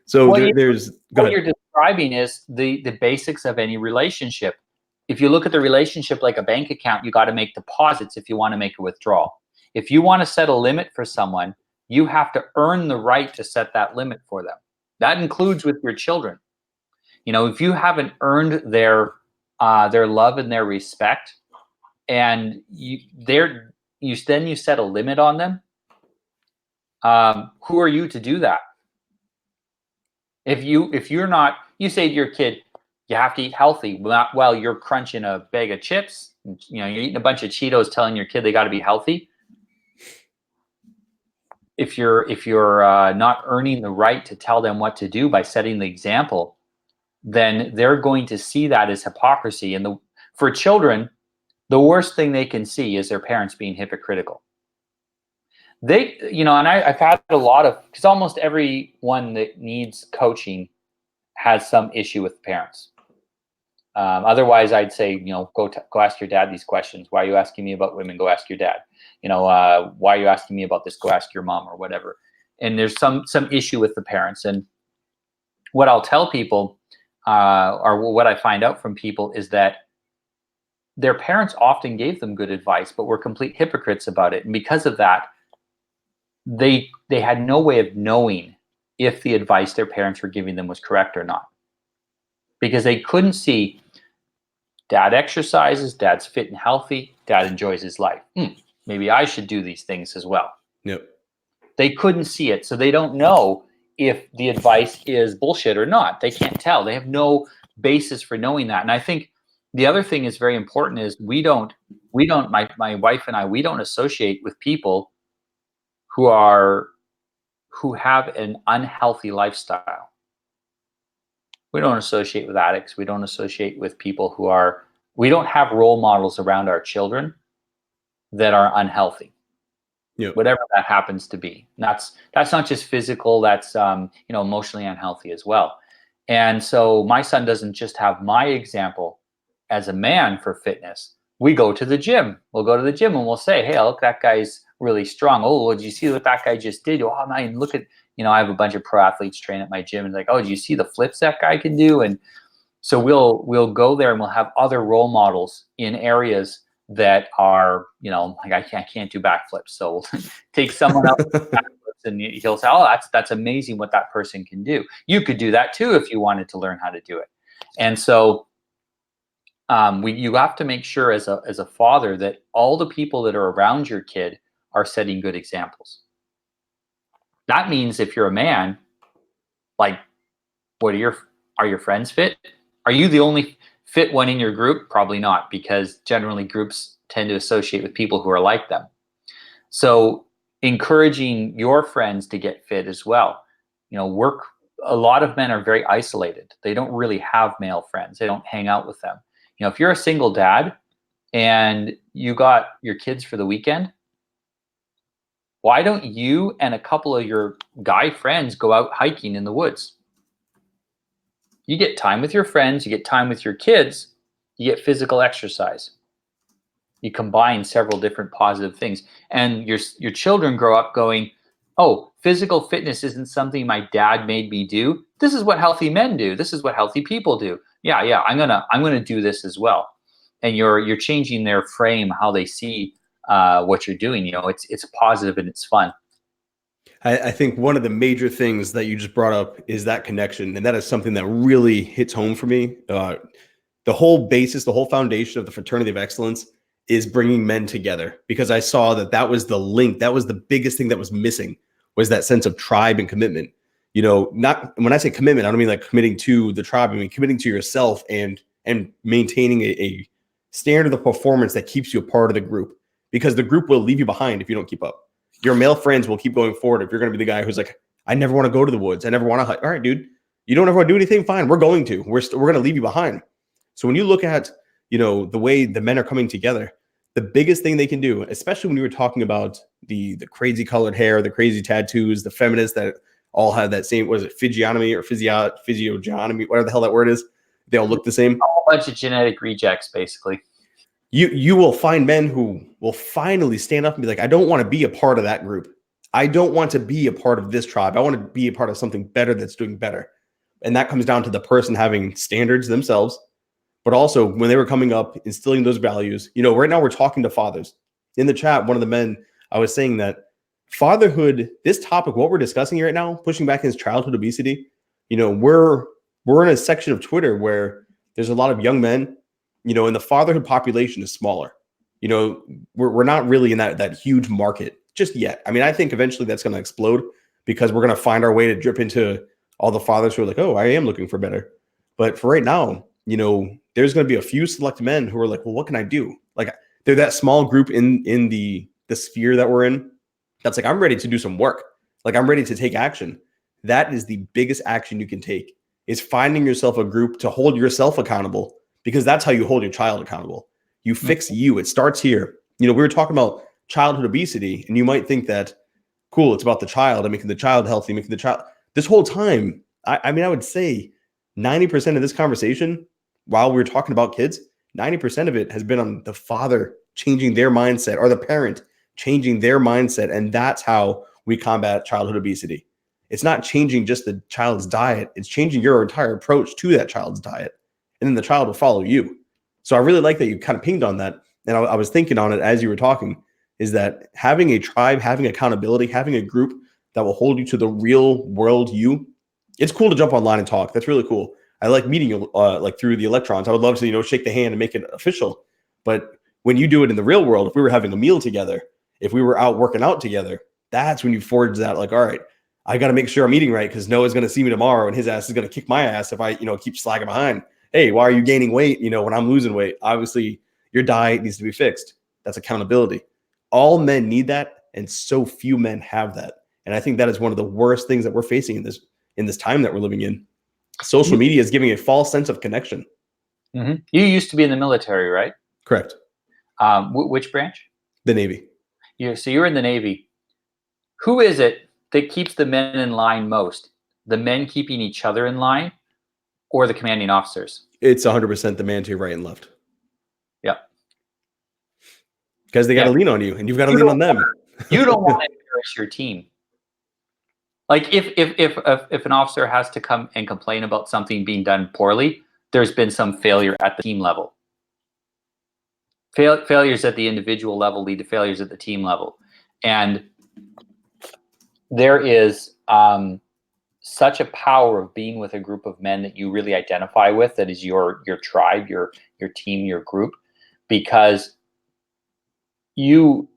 So Well, there's go what ahead. you're describing is the basics of any relationship. If you look at the relationship like a bank account, you got to make deposits if you want to make a withdrawal. If you want to set a limit for someone, you have to earn the right to set that limit for them. That includes with your children. If you haven't earned their love and their respect, and then you set a limit on them, who are you to do that? If you're not, you say to your kid, you have to eat healthy, while you're crunching a bag of chips, you're eating a bunch of Cheetos, telling your kid they got to be healthy. If you're not earning the right to tell them what to do by setting the example, then they're going to see that as hypocrisy. And for children, the worst thing they can see is their parents being hypocritical. And I've had a lot of, because almost everyone that needs coaching has some issue with parents. Otherwise, I'd say, go ask your dad these questions. Why are you asking me about women? Go ask your dad. Why are you asking me about this? Go ask your mom, or whatever. And there's some issue with the parents. And what I'll tell people, or what I find out from people, is that their parents often gave them good advice, but were complete hypocrites about it. And because of that, they had no way of knowing if the advice their parents were giving them was correct or not, because they couldn't see dad exercises, dad's fit and healthy, dad enjoys his life. Maybe I should do these things as well. Yep. They couldn't see it, so they don't know if the advice is bullshit or not. They can't tell. They have no basis for knowing that. And I think the other thing is very important is my wife and I, we don't associate with people who have an unhealthy lifestyle. We don't associate with addicts. We don't associate with people we don't have role models around our children that are unhealthy. Yep. Whatever that happens to be. And that's not just physical, that's emotionally unhealthy as well. And so my son doesn't just have my example as a man for fitness. We go to the gym. We'll go to the gym and we'll say, hey, look, that guy's really strong. Oh, well, did you see what that guy just did? Oh, man, look at, I have a bunch of pro athletes train at my gym, and like, oh, do you see the flips that guy can do? And so we'll go there and we'll have other role models in areas that are, like I can't do backflips. So we'll take someone else backflips, and he'll say, oh, that's amazing what that person can do. You could do that too if you wanted to learn how to do it. And so you have to make sure as a father that all the people that are around your kid are setting good examples. That means if you're a man, like, are your friends fit? Are you the only fit one in your group? Probably not, because generally groups tend to associate with people who are like them. So encouraging your friends to get fit as well. A lot of men are very isolated. They don't really have male friends. They don't hang out with them. If you're a single dad and you got your kids for the weekend, why don't you and a couple of your guy friends go out hiking in the woods? You get time with your friends, you get time with your kids, you get physical exercise. You combine several different positive things, and your children grow up going, oh, physical fitness isn't something my dad made me do. This is what healthy men do. This is what healthy people do. Yeah, I'm gonna do this as well. And you're changing their frame, how they see what you're doing. It's positive and it's fun. I think one of the major things that you just brought up is that connection, and that is something that really hits home for me. The whole basis, the whole foundation of the fraternity of excellence is bringing men together, because I saw that was the link. That was the biggest thing that was missing, was that sense of tribe and commitment. Not when I say commitment, I don't mean like committing to the tribe. I mean committing to yourself and maintaining standard of performance that keeps you a part of the group, because the group will leave you behind if you don't keep up. Your male friends will keep going forward if you're going to be the guy who's like, I never want to go to the woods. I never want to hike. All right, dude, you don't ever want to do anything? Fine. We're going to. We're going to leave you behind. So when you look at, the way the men are coming together, the biggest thing they can do, especially when you were talking about the crazy colored hair, the crazy tattoos, the feminists that all have that same, what is it, physiognomy or physiognomy, whatever the hell that word is. They all look the same. A whole bunch of genetic rejects, basically. You will find men who will finally stand up and be like, I don't want to be a part of that group. I don't want to be a part of this tribe. I want to be a part of something better that's doing better. And that comes down to the person having standards themselves, but also when they were coming up, instilling those values. Right now we're talking to fathers. In the chat, one of the men, I was saying that fatherhood, this topic, what we're discussing right now, pushing back against childhood obesity, we're in a section of Twitter where there's a lot of young men, and the fatherhood population is smaller. We're not really in that huge market just yet. I mean, I think eventually that's going to explode, because we're going to find our way to drip into all the fathers who are like, oh, I am looking for better. But for right now, there's going to be a few select men who are like, well, what can I do? Like, they're that small group in the sphere that we're in. That's like, I'm ready to do some work. Like, I'm ready to take action. That is the biggest action you can take, is finding yourself a group to hold yourself accountable, because that's how you hold your child accountable. You fix you. It starts here. We were talking about childhood obesity, and you might think that, cool, it's about the child and making the child healthy, making the child. This whole time, I mean, I would say 90% of this conversation, while we're talking about kids, 90% of it has been on the father changing their mindset, or the parent changing their mindset. And that's how we combat childhood obesity. It's not changing just the child's diet. It's changing your entire approach to that child's diet. And then the child will follow you. So I really like that you kind of pinged on that. And I was thinking on it as you were talking, is that having a tribe, having accountability, having a group that will hold you to the real world you. It's cool to jump online and talk. That's really cool. I like meeting you like through the electrons. I would love to, shake the hand and make it official. But when you do it in the real world, if we were having a meal together, if we were out working out together, that's when you forge that, like, all right, I got to make sure I'm eating right, because Noah's going to see me tomorrow and his ass is going to kick my ass if I, keep slacking behind. Hey, why are you gaining weight? When I'm losing weight, obviously your diet needs to be fixed. That's accountability. All men need that, and so few men have that. And I think that is one of the worst things that we're facing in this time that we're living in. Social media is giving a false sense of connection. Mm-hmm. You used to be in the military, right? Correct. Which branch? The Navy. So you're in the Navy. Who is it that keeps the men in line most? The men keeping each other in line, or the commanding officers? It's 100% the man to your right and left. Yeah. Because they got to lean on you, and you've got to lean on them. You don't want to embarrass your team. Like, if an officer has to come and complain about something being done poorly, there's been some failure at the team level. Failures at the individual level lead to failures at the team level. And there is such a power of being with a group of men that you really identify with, that is your tribe, your team, your group, because you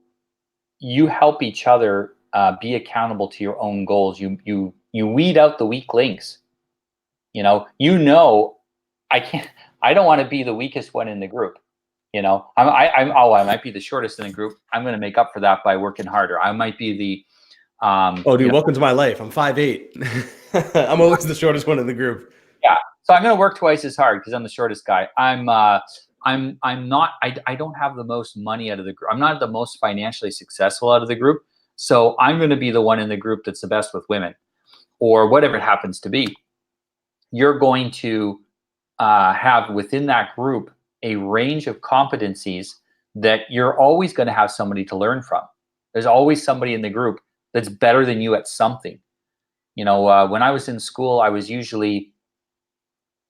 help each other be accountable to your own goals. You weed out the weak links. I don't want to be the weakest one in the group. I might be the shortest in the group. I'm going to make up for that by working harder. I might be the welcome to my life. I'm 5'8". I'm always the shortest one in the group. Yeah. So I'm going to work twice as hard because I'm the shortest guy. I'm not, I don't have the most money out of the group. I'm not the most financially successful out of the group. So I'm going to be the one in the group that's the best with women, or whatever it happens to be. You're going to have within that group a range of competencies that you're always going to have somebody to learn from. There's always somebody in the group that's better than you at something. When I was in school, I was usually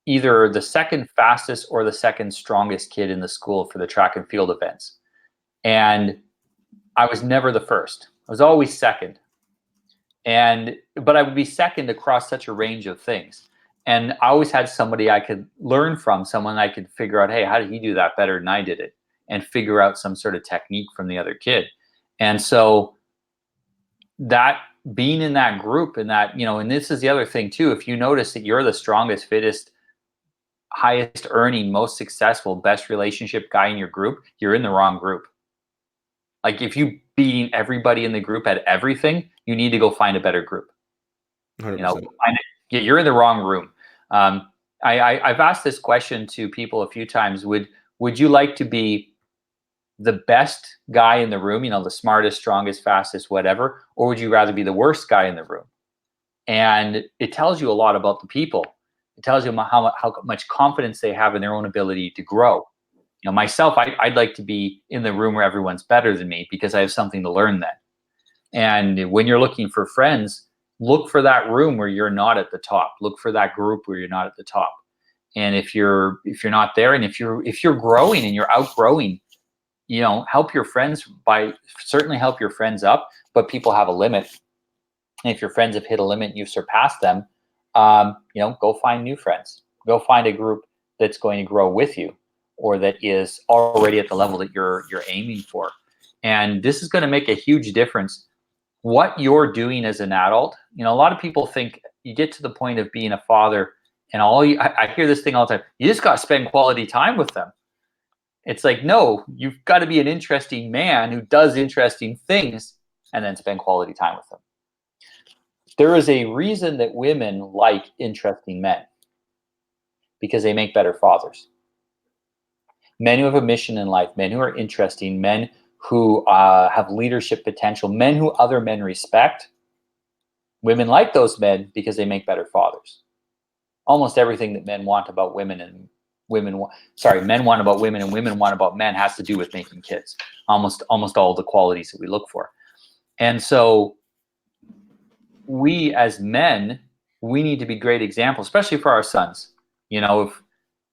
either the second fastest or the second strongest kid in the school for the track and field events. And I was never the first. I was always second. But I would be second across such a range of things. And I always had somebody I could learn from, someone I could figure out, hey, how did he do that better than I did it? And figure out some sort of technique from the other kid. And so that being in that group, and that, and this is the other thing too, if you notice that you're the strongest, fittest, highest earning, most successful, best relationship guy in your group, you're in the wrong group. Like if you beating everybody in the group at everything, you need to go find a better group. 100%. You're in the wrong room. I've asked this question to people a few times. Would you like to be the best guy in the room, the smartest, strongest, fastest, whatever, or would you rather be the worst guy in the room? And it tells you a lot about the people. It tells you how much confidence they have in their own ability to grow. Myself, I'd like to be in the room where everyone's better than me because I have something to learn then. And when you're looking for friends, look for that room where you're not at the top. Look for that group where you're not at the top. And if you're not there, and if you're growing and you're outgrowing, help your friends certainly help your friends up, but people have a limit. And if your friends have hit a limit and you've surpassed them, go find new friends. Go find a group that's going to grow with you, or that is already at the level that you're aiming for. And this is going to make a huge difference. What you're doing as an adult, a lot of people think you get to the point of being a father, and I hear this thing all the time. You just got to spend quality time with them. It's like, no, you've got to be an interesting man who does interesting things and then spend quality time with them. There is a reason that women like interesting men, because they make better fathers. Men who have a mission in life, men who are interesting, men who have leadership potential, men who other men respect. Women like those men because they make better fathers. Almost everything that men want about women and men want about women and women want about men has to do with making kids. Almost all the qualities that we look for. And so we as men, we need to be great examples, especially for our sons.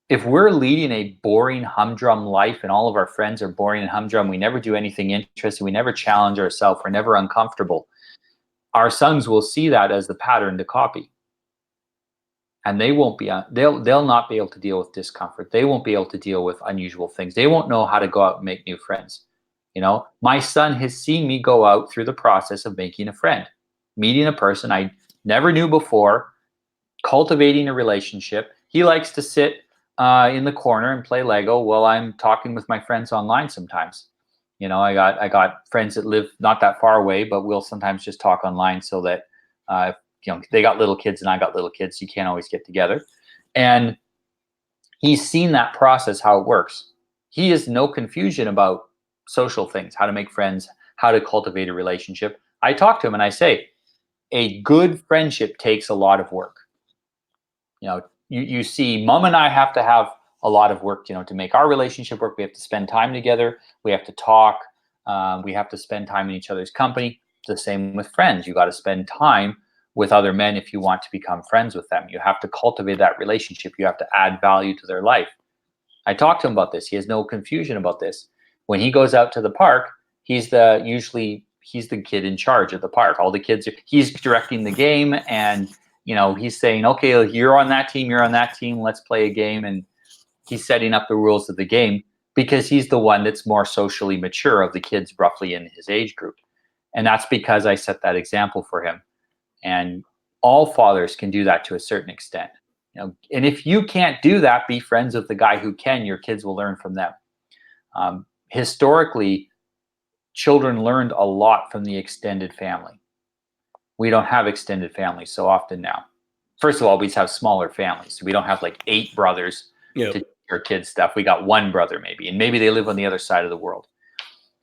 If we're leading a boring, humdrum life and all of our friends are boring and humdrum, we never do anything interesting, we never challenge ourselves, we're never uncomfortable, our sons will see that as the pattern to copy. And they won't be, they'll not be able to deal with discomfort. They won't be able to deal with unusual things. They won't know how to go out and make new friends. My son has seen me go out through the process of making a friend, meeting a person I never knew before, cultivating a relationship. He likes to sit in the corner and play Lego while I'm talking with my friends online sometimes. I got friends that live not that far away, but we'll sometimes just talk online so that they got little kids and I got little kids. So you can't always get together. And he's seen that process, how it works. He has no confusion about social things, how to make friends, how to cultivate a relationship. I talk to him and I say, a good friendship takes a lot of work. You see, Mom and I have to have a lot of work, to make our relationship work. We have to spend time together. We have to talk. We have to spend time in each other's company. The same with friends. You got to spend time with other men if you want to become friends with them. You have to cultivate that relationship. You have to add value to their life. I talked to him about this. He has no confusion about this. When he goes out to the park, he's the kid in charge of the park. All the kids, he's directing the game, and he's saying, okay, you're on that team, let's play a game. And he's setting up the rules of the game because he's the one that's more socially mature of the kids roughly in his age group. And that's because I set that example for him. And all fathers can do that to a certain extent. And if you can't do that, be friends with the guy who can. Your kids will learn from them. Historically, children learned a lot from the extended family. We don't have extended families so often now. First of all, we just have smaller families. So we don't have like 8 brothers to teach our kids stuff. We got 1 brother maybe, and maybe they live on the other side of the world.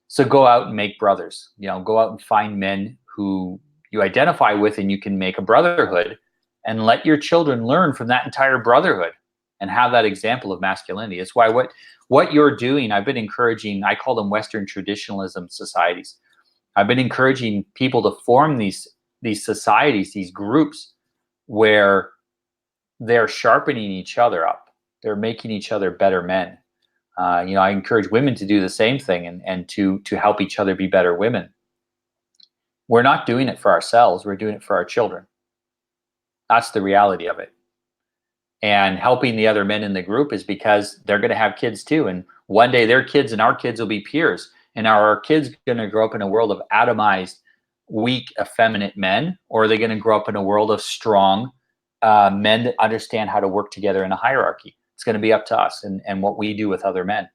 So go out and make brothers. Go out and find men who you identify with, and you can make a brotherhood, and let your children learn from that entire brotherhood and have that example of masculinity. It's why what you're doing, I've been encouraging, I call them Western traditionalism societies. I've been encouraging people to form these societies, these groups where they're sharpening each other up. They're making each other better men. I encourage women to do the same thing and to help each other be better women. We're not doing it for ourselves. We're doing it for our children. That's the reality of it. And helping the other men in the group is because they're going to have kids too. And one day their kids and our kids will be peers. And are our kids going to grow up in a world of atomized, weak, effeminate men? Or are they going to grow up in a world of strong men that understand how to work together in a hierarchy? It's going to be up to us and what we do with other men.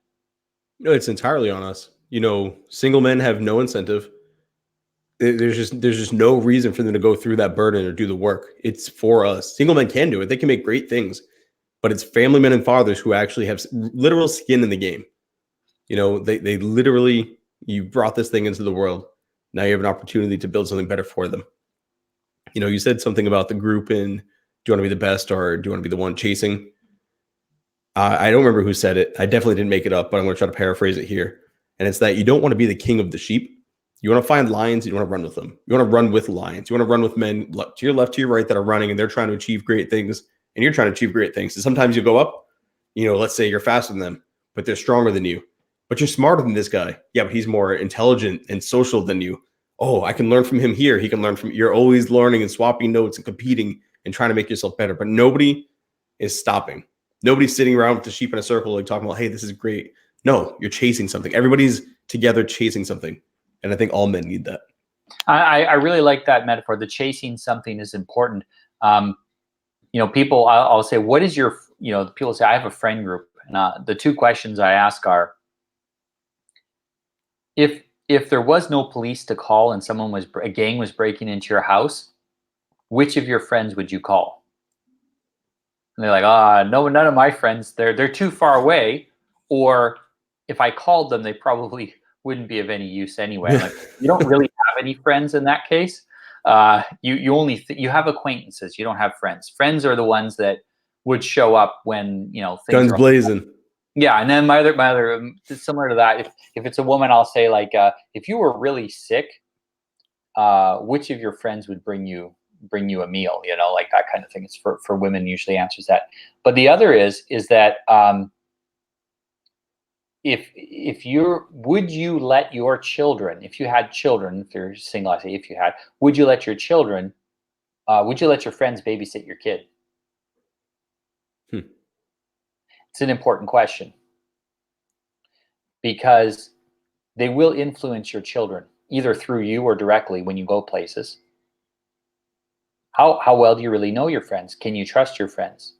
No, it's entirely on us. Single men have no incentive. There's just no reason for them to go through that burden or do the work. It's for us. Single men can do it. They can make great things, but it's family men and fathers who actually have literal skin in the game. They literally, you brought this thing into the world. Now you have an opportunity to build something better for them. You said something about the group and do you want to be the best or do you want to be the one chasing? I don't remember who said it. I definitely didn't make it up, but I'm going to try to paraphrase it here. And it's that you don't want to be the king of the sheep. You want to find lions. You want to run with them. You want to run with lions. You want to run with men to your left, to your right that are running and they're trying to achieve great things. And you're trying to achieve great things. So sometimes you go up, let's say you're faster than them, but they're stronger than you. But you're smarter than this guy. Yeah, but he's more intelligent and social than you. Oh, I can learn from him here. He can learn from you. You're always learning and swapping notes and competing and trying to make yourself better. But nobody is stopping. Nobody's sitting around with the sheep in a circle like talking about, hey, this is great. No, you're chasing something. Everybody's together chasing something. And I think all men need that. I really like that metaphor. The chasing something is important. People, I'll say, what is your, people say, I have a friend group. And the two questions I ask are, if there was no police to call and a gang was breaking into your house, which of your friends would you call? And they're like, no, none of my friends, they're too far away. Or if I called them, they probably wouldn't be of any use anyway. Like, you don't really have any friends in that case. You only you have acquaintances. You don't have friends. Friends are the ones that would show up when things guns blazing. Yeah, and then my other similar to that. If it's a woman, I'll say like, if you were really sick, which of your friends would bring you a meal? Like that kind of thing. It's for women usually answers that. But the other is that would you let your children, if you had children, if you're single, I say if you had, would you let your children, would you let your friends babysit your kid? It's an important question because they will influence your children either through you or directly when you go places. How well do you really know your friends? Can you trust your friends?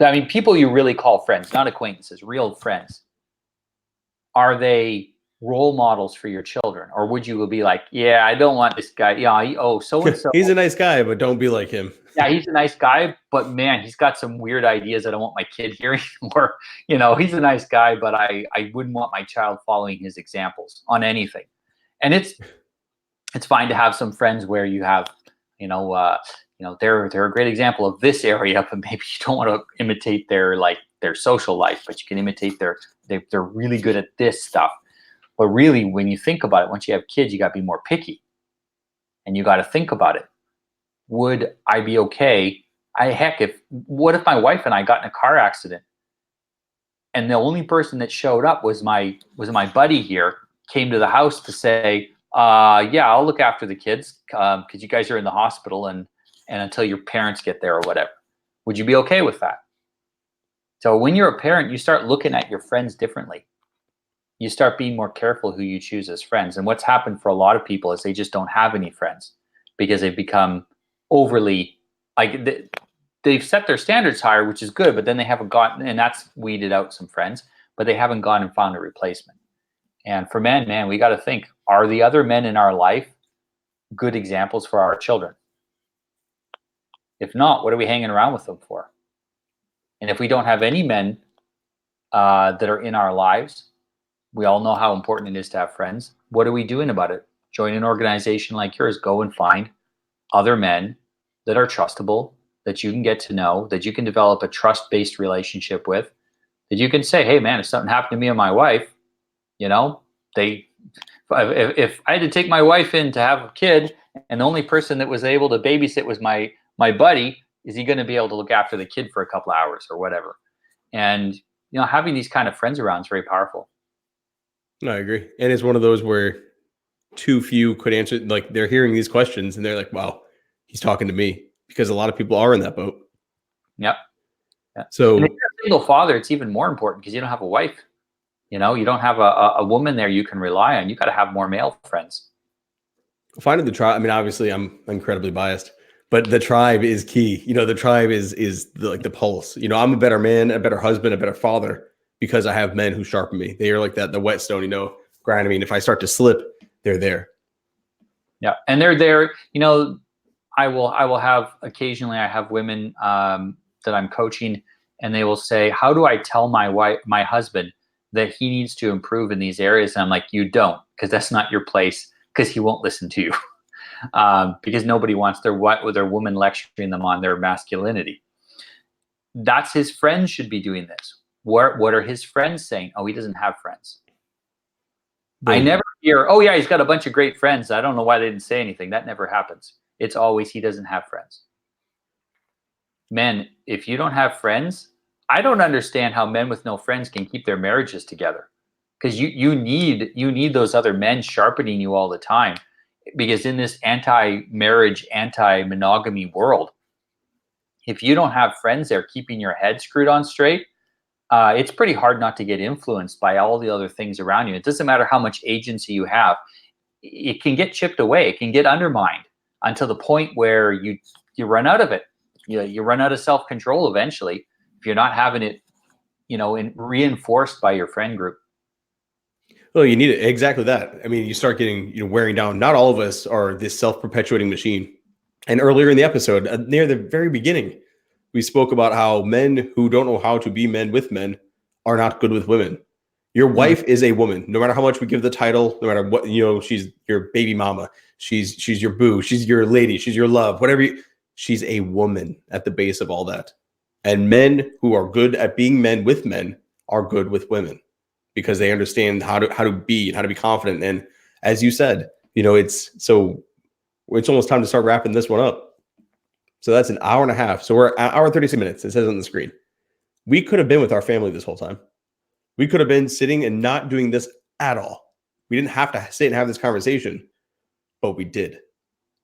I mean, people you really call friends, not acquaintances, real friends. Are they role models for your children? Or would you be like, yeah, I don't want this guy. Yeah, so-and-so. He's a nice guy, but don't be like him. Yeah, he's a nice guy, but man, he's got some weird ideas I don't want my kid hearing. Or, he's a nice guy, but I wouldn't want my child following his examples on anything. And it's fine to have some friends where you have, they're a great example of this area, but maybe you don't want to imitate their social life, but you can imitate they're really good at this stuff. But really, when you think about it, once you have kids, you got to be more picky, and you got to think about it. Would I be okay? What if my wife and I got in a car accident, and the only person that showed up was my buddy here, came to the house to say, yeah, I'll look after the kids because you guys are in the hospital and until your parents get there or whatever. Would you be okay with that? So when you're a parent, you start looking at your friends differently. You start being more careful who you choose as friends. And what's happened for a lot of people is they just don't have any friends because they've become overly, they've set their standards higher, which is good, but then they haven't gotten, and that's weeded out some friends, but they haven't gone and found a replacement. And for men, man, we got to think, are the other men in our life good examples for our children? If not, what are we hanging around with them for? And if we don't have any men that are in our lives, we all know how important it is to have friends. What are we doing about it? Join an organization like yours. Go and find other men that are trustable, that you can get to know, that you can develop a trust-based relationship with, that you can say, hey, man, if something happened to me and my wife, if I had to take my wife in to have a kid and the only person that was able to babysit was my buddy, is he going to be able to look after the kid for a couple of hours or whatever? And, having these kind of friends around is very powerful. No, I agree. And it's one of those where too few could answer, like they're hearing these questions and they're like, wow, he's talking to me, because a lot of people are in that boat. Yep. Yeah. So and if you're a single father, it's even more important because you don't have a wife. You don't have a woman there you can rely on. You got to have more male friends. finding the tribe, I mean, obviously I'm incredibly biased, But the tribe is key. The tribe is like the pulse. I'm a better man, a better husband, a better father because I have men who sharpen me. They are like that, the whetstone, grinding me. And if I start to slip, they're there. Yeah. And they're there, I will have occasionally, I have women that I'm coaching, and they will say, how do I tell my husband that he needs to improve in these areas? And I'm like, you don't, because that's not your place, because he won't listen to you. Because nobody wants their woman lecturing them on their masculinity. That's his friends should be doing this. What are his friends saying? Oh, he doesn't have friends. Boom. I never hear, oh yeah, he's got a bunch of great friends. I don't know why they didn't say anything. That never happens. It's always he doesn't have friends. Men, if you don't have friends, I don't understand how men with no friends can keep their marriages together. Because you need those other men sharpening you all the time. Because in this anti-marriage, anti-monogamy world, if you don't have friends there keeping your head screwed on straight, it's pretty hard not to get influenced by all the other things around you. It doesn't matter how much agency you have. It can get chipped away. It can get undermined until the point where you run out of it. You run out of self-control eventually if you're not having it, reinforced by your friend group. Well, you need it. Exactly that. I mean, you start getting, wearing down. Not all of us are this self-perpetuating machine. And earlier in the episode, near the very beginning, we spoke about how men who don't know how to be men with men are not good with women. Your wife is a woman. No matter how much we give the title, no matter what, she's your baby mama. She's your boo. She's your lady. She's your love. Whatever. She's a woman at the base of all that. And men who are good at being men with men are good with women, because they understand how to be and how to be confident. And as you said, it's almost time to start wrapping this one up. So that's an hour and a half. So we're at hour 36 minutes. It says on the screen. We could have been with our family this whole time. We could have been sitting and not doing this at all. We didn't have to sit and have this conversation, but we did,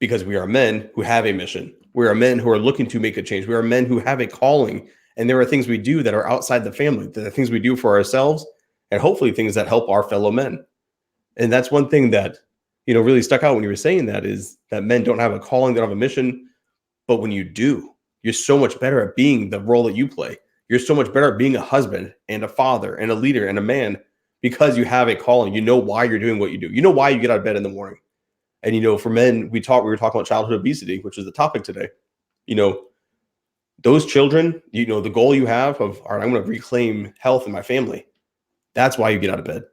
because we are men who have a mission. We are men who are looking to make a change. We are men who have a calling, and there are things we do that are outside the family. There are things we do for ourselves, and hopefully things that help our fellow men. And that's one thing that, really stuck out when you were saying that, is that men don't have a calling, they don't have a mission. But when you do, you're so much better at being the role that you play. You're so much better at being a husband and a father and a leader and a man, because you have a calling. You know why you're doing what you do. You know why you get out of bed in the morning. And, for men, we were talking about childhood obesity, which is the topic today. Those children, the goal you have of, all right, I'm going to reclaim health in my family. That's why you get out of bed.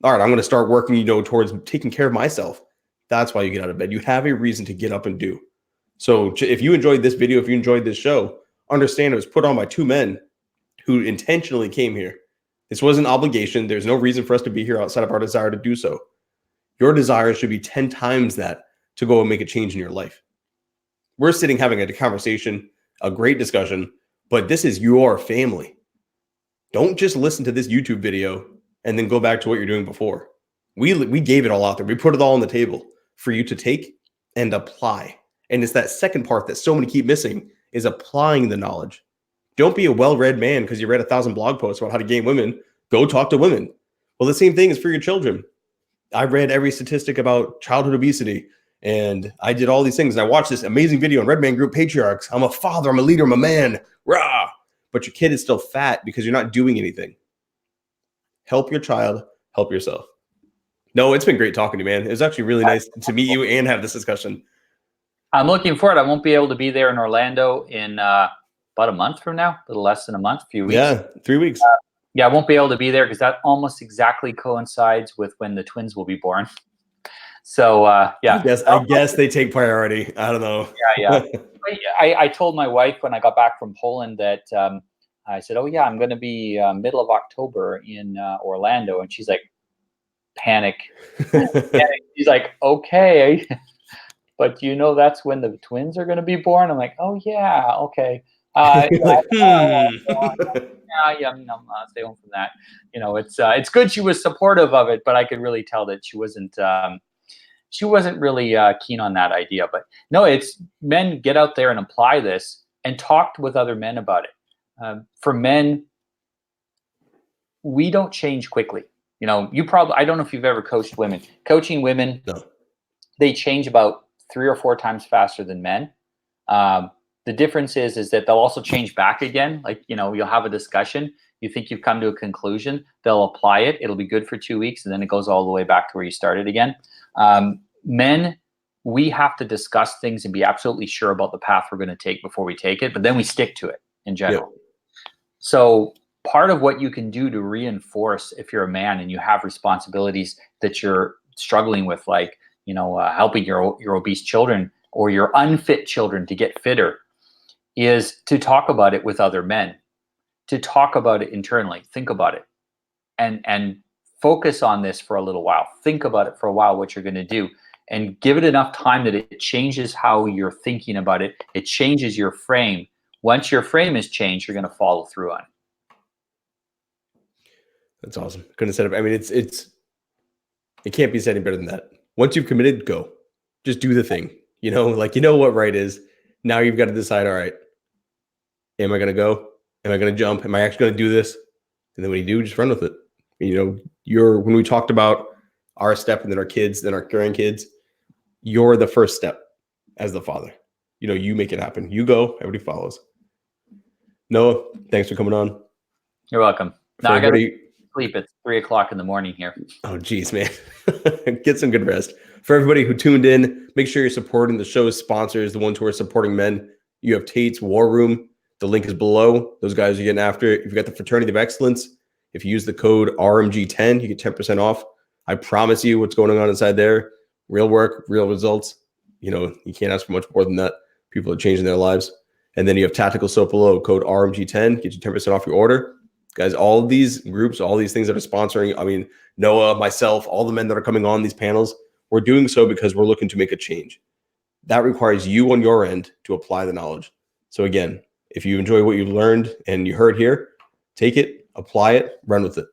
All right, I'm going to start working, towards taking care of myself. That's why you get out of bed. You have a reason to get up and do. So if you enjoyed this video, if you enjoyed this show, understand it was put on by two men who intentionally came here. This wasn't an obligation. There's no reason for us to be here outside of our desire to do so. Your desire should be 10 times that to go and make a change in your life. We're sitting having a conversation, a great discussion, but this is your family. Don't just listen to this YouTube video and then go back to what you're doing before. We gave it all out there. We put it all on the table for you to take and apply. And it's that second part that so many keep missing, is applying the knowledge. Don't be a well-read man because you read 1,000 blog posts about how to gain women. Go talk to women. Well, the same thing is for your children. I read every statistic about childhood obesity, and I did all these things. And I watched this amazing video on Red Man Group Patriarchs. I'm a father. I'm a leader. I'm a man. Rah! But your kid is still fat because you're not doing anything. Help your child. Help yourself. No, it's been great talking to you, man. It was actually really nice to meet you and have this discussion. I'm looking forward. I won't be able to be there in Orlando in about a month from now, a little less than a month, a few weeks. Yeah, 3 weeks. Yeah, I won't be able to be there because that almost exactly coincides with when the twins will be born. So, yeah. I guess they take priority. I don't know. Yeah. I told my wife when I got back from Poland that I said, oh, yeah, I'm going to be middle of October in Orlando. And she's like, panic. She's like, okay. But that's when the twins are going to be born? I'm like, oh, yeah, okay. I'll stay home from that. It's good she was supportive of it, but I could really tell that she wasn't really keen on that idea. But no, it's men, get out there and apply this and talk with other men about it. For men, we don't change quickly. I don't know if you've ever coached women. Coaching women, no. They change about 3 or 4 times faster than men. The difference is that they'll also change back again. Like, you'll have a discussion. You think you've come to a conclusion. They'll apply it. It'll be good for 2 weeks, and then it goes all the way back to where you started again. Men, we have to discuss things and be absolutely sure about the path we're going to take before we take it, but then we stick to it in general. Yep. So part of what you can do to reinforce, if you're a man and you have responsibilities that you're struggling with, like, helping your obese children or your unfit children to get fitter, is to talk about it with other men, to talk about it internally, think about it, and focus on this for a little while. Think about it for a while, what you're going to do, and give it enough time that it changes how you're thinking about it. It changes your frame. Once your frame is changed, you're going to follow through on it. That's awesome. Couldn't set up. I mean, it can't be said any better than that. Once you've committed, go. Just do the thing. What right is. Now you've got to decide, all right, am I going to go? Am I going to jump? Am I actually going to do this? And then when you do, just run with it. When we talked about our step and then our kids, then our grandkids, you're the first step as the father. You make it happen. You go, everybody follows. Noah, thanks for coming on. You're welcome. Now I got to sleep. It's 3 o'clock in the morning here. Oh, geez, man. Get some good rest. For everybody who tuned in, make sure you're supporting the show's sponsors, the ones who are supporting men. You have Tate's War Room. The link is below. Those guys are getting after it. You've got the Fraternity of Excellence. If you use the code RMG10, you get 10% off. I promise you what's going on inside there. Real work, real results. You can't ask for much more than that. People are changing their lives. And then you have Tactical Soap below, code RMG10, get you 10% off your order. Guys, all of these groups, all these things that are sponsoring, Noah, myself, all the men that are coming on these panels, we're doing so because we're looking to make a change. That requires you on your end to apply the knowledge. So again, if you enjoy what you learned and you heard here, take it, apply it, run with it.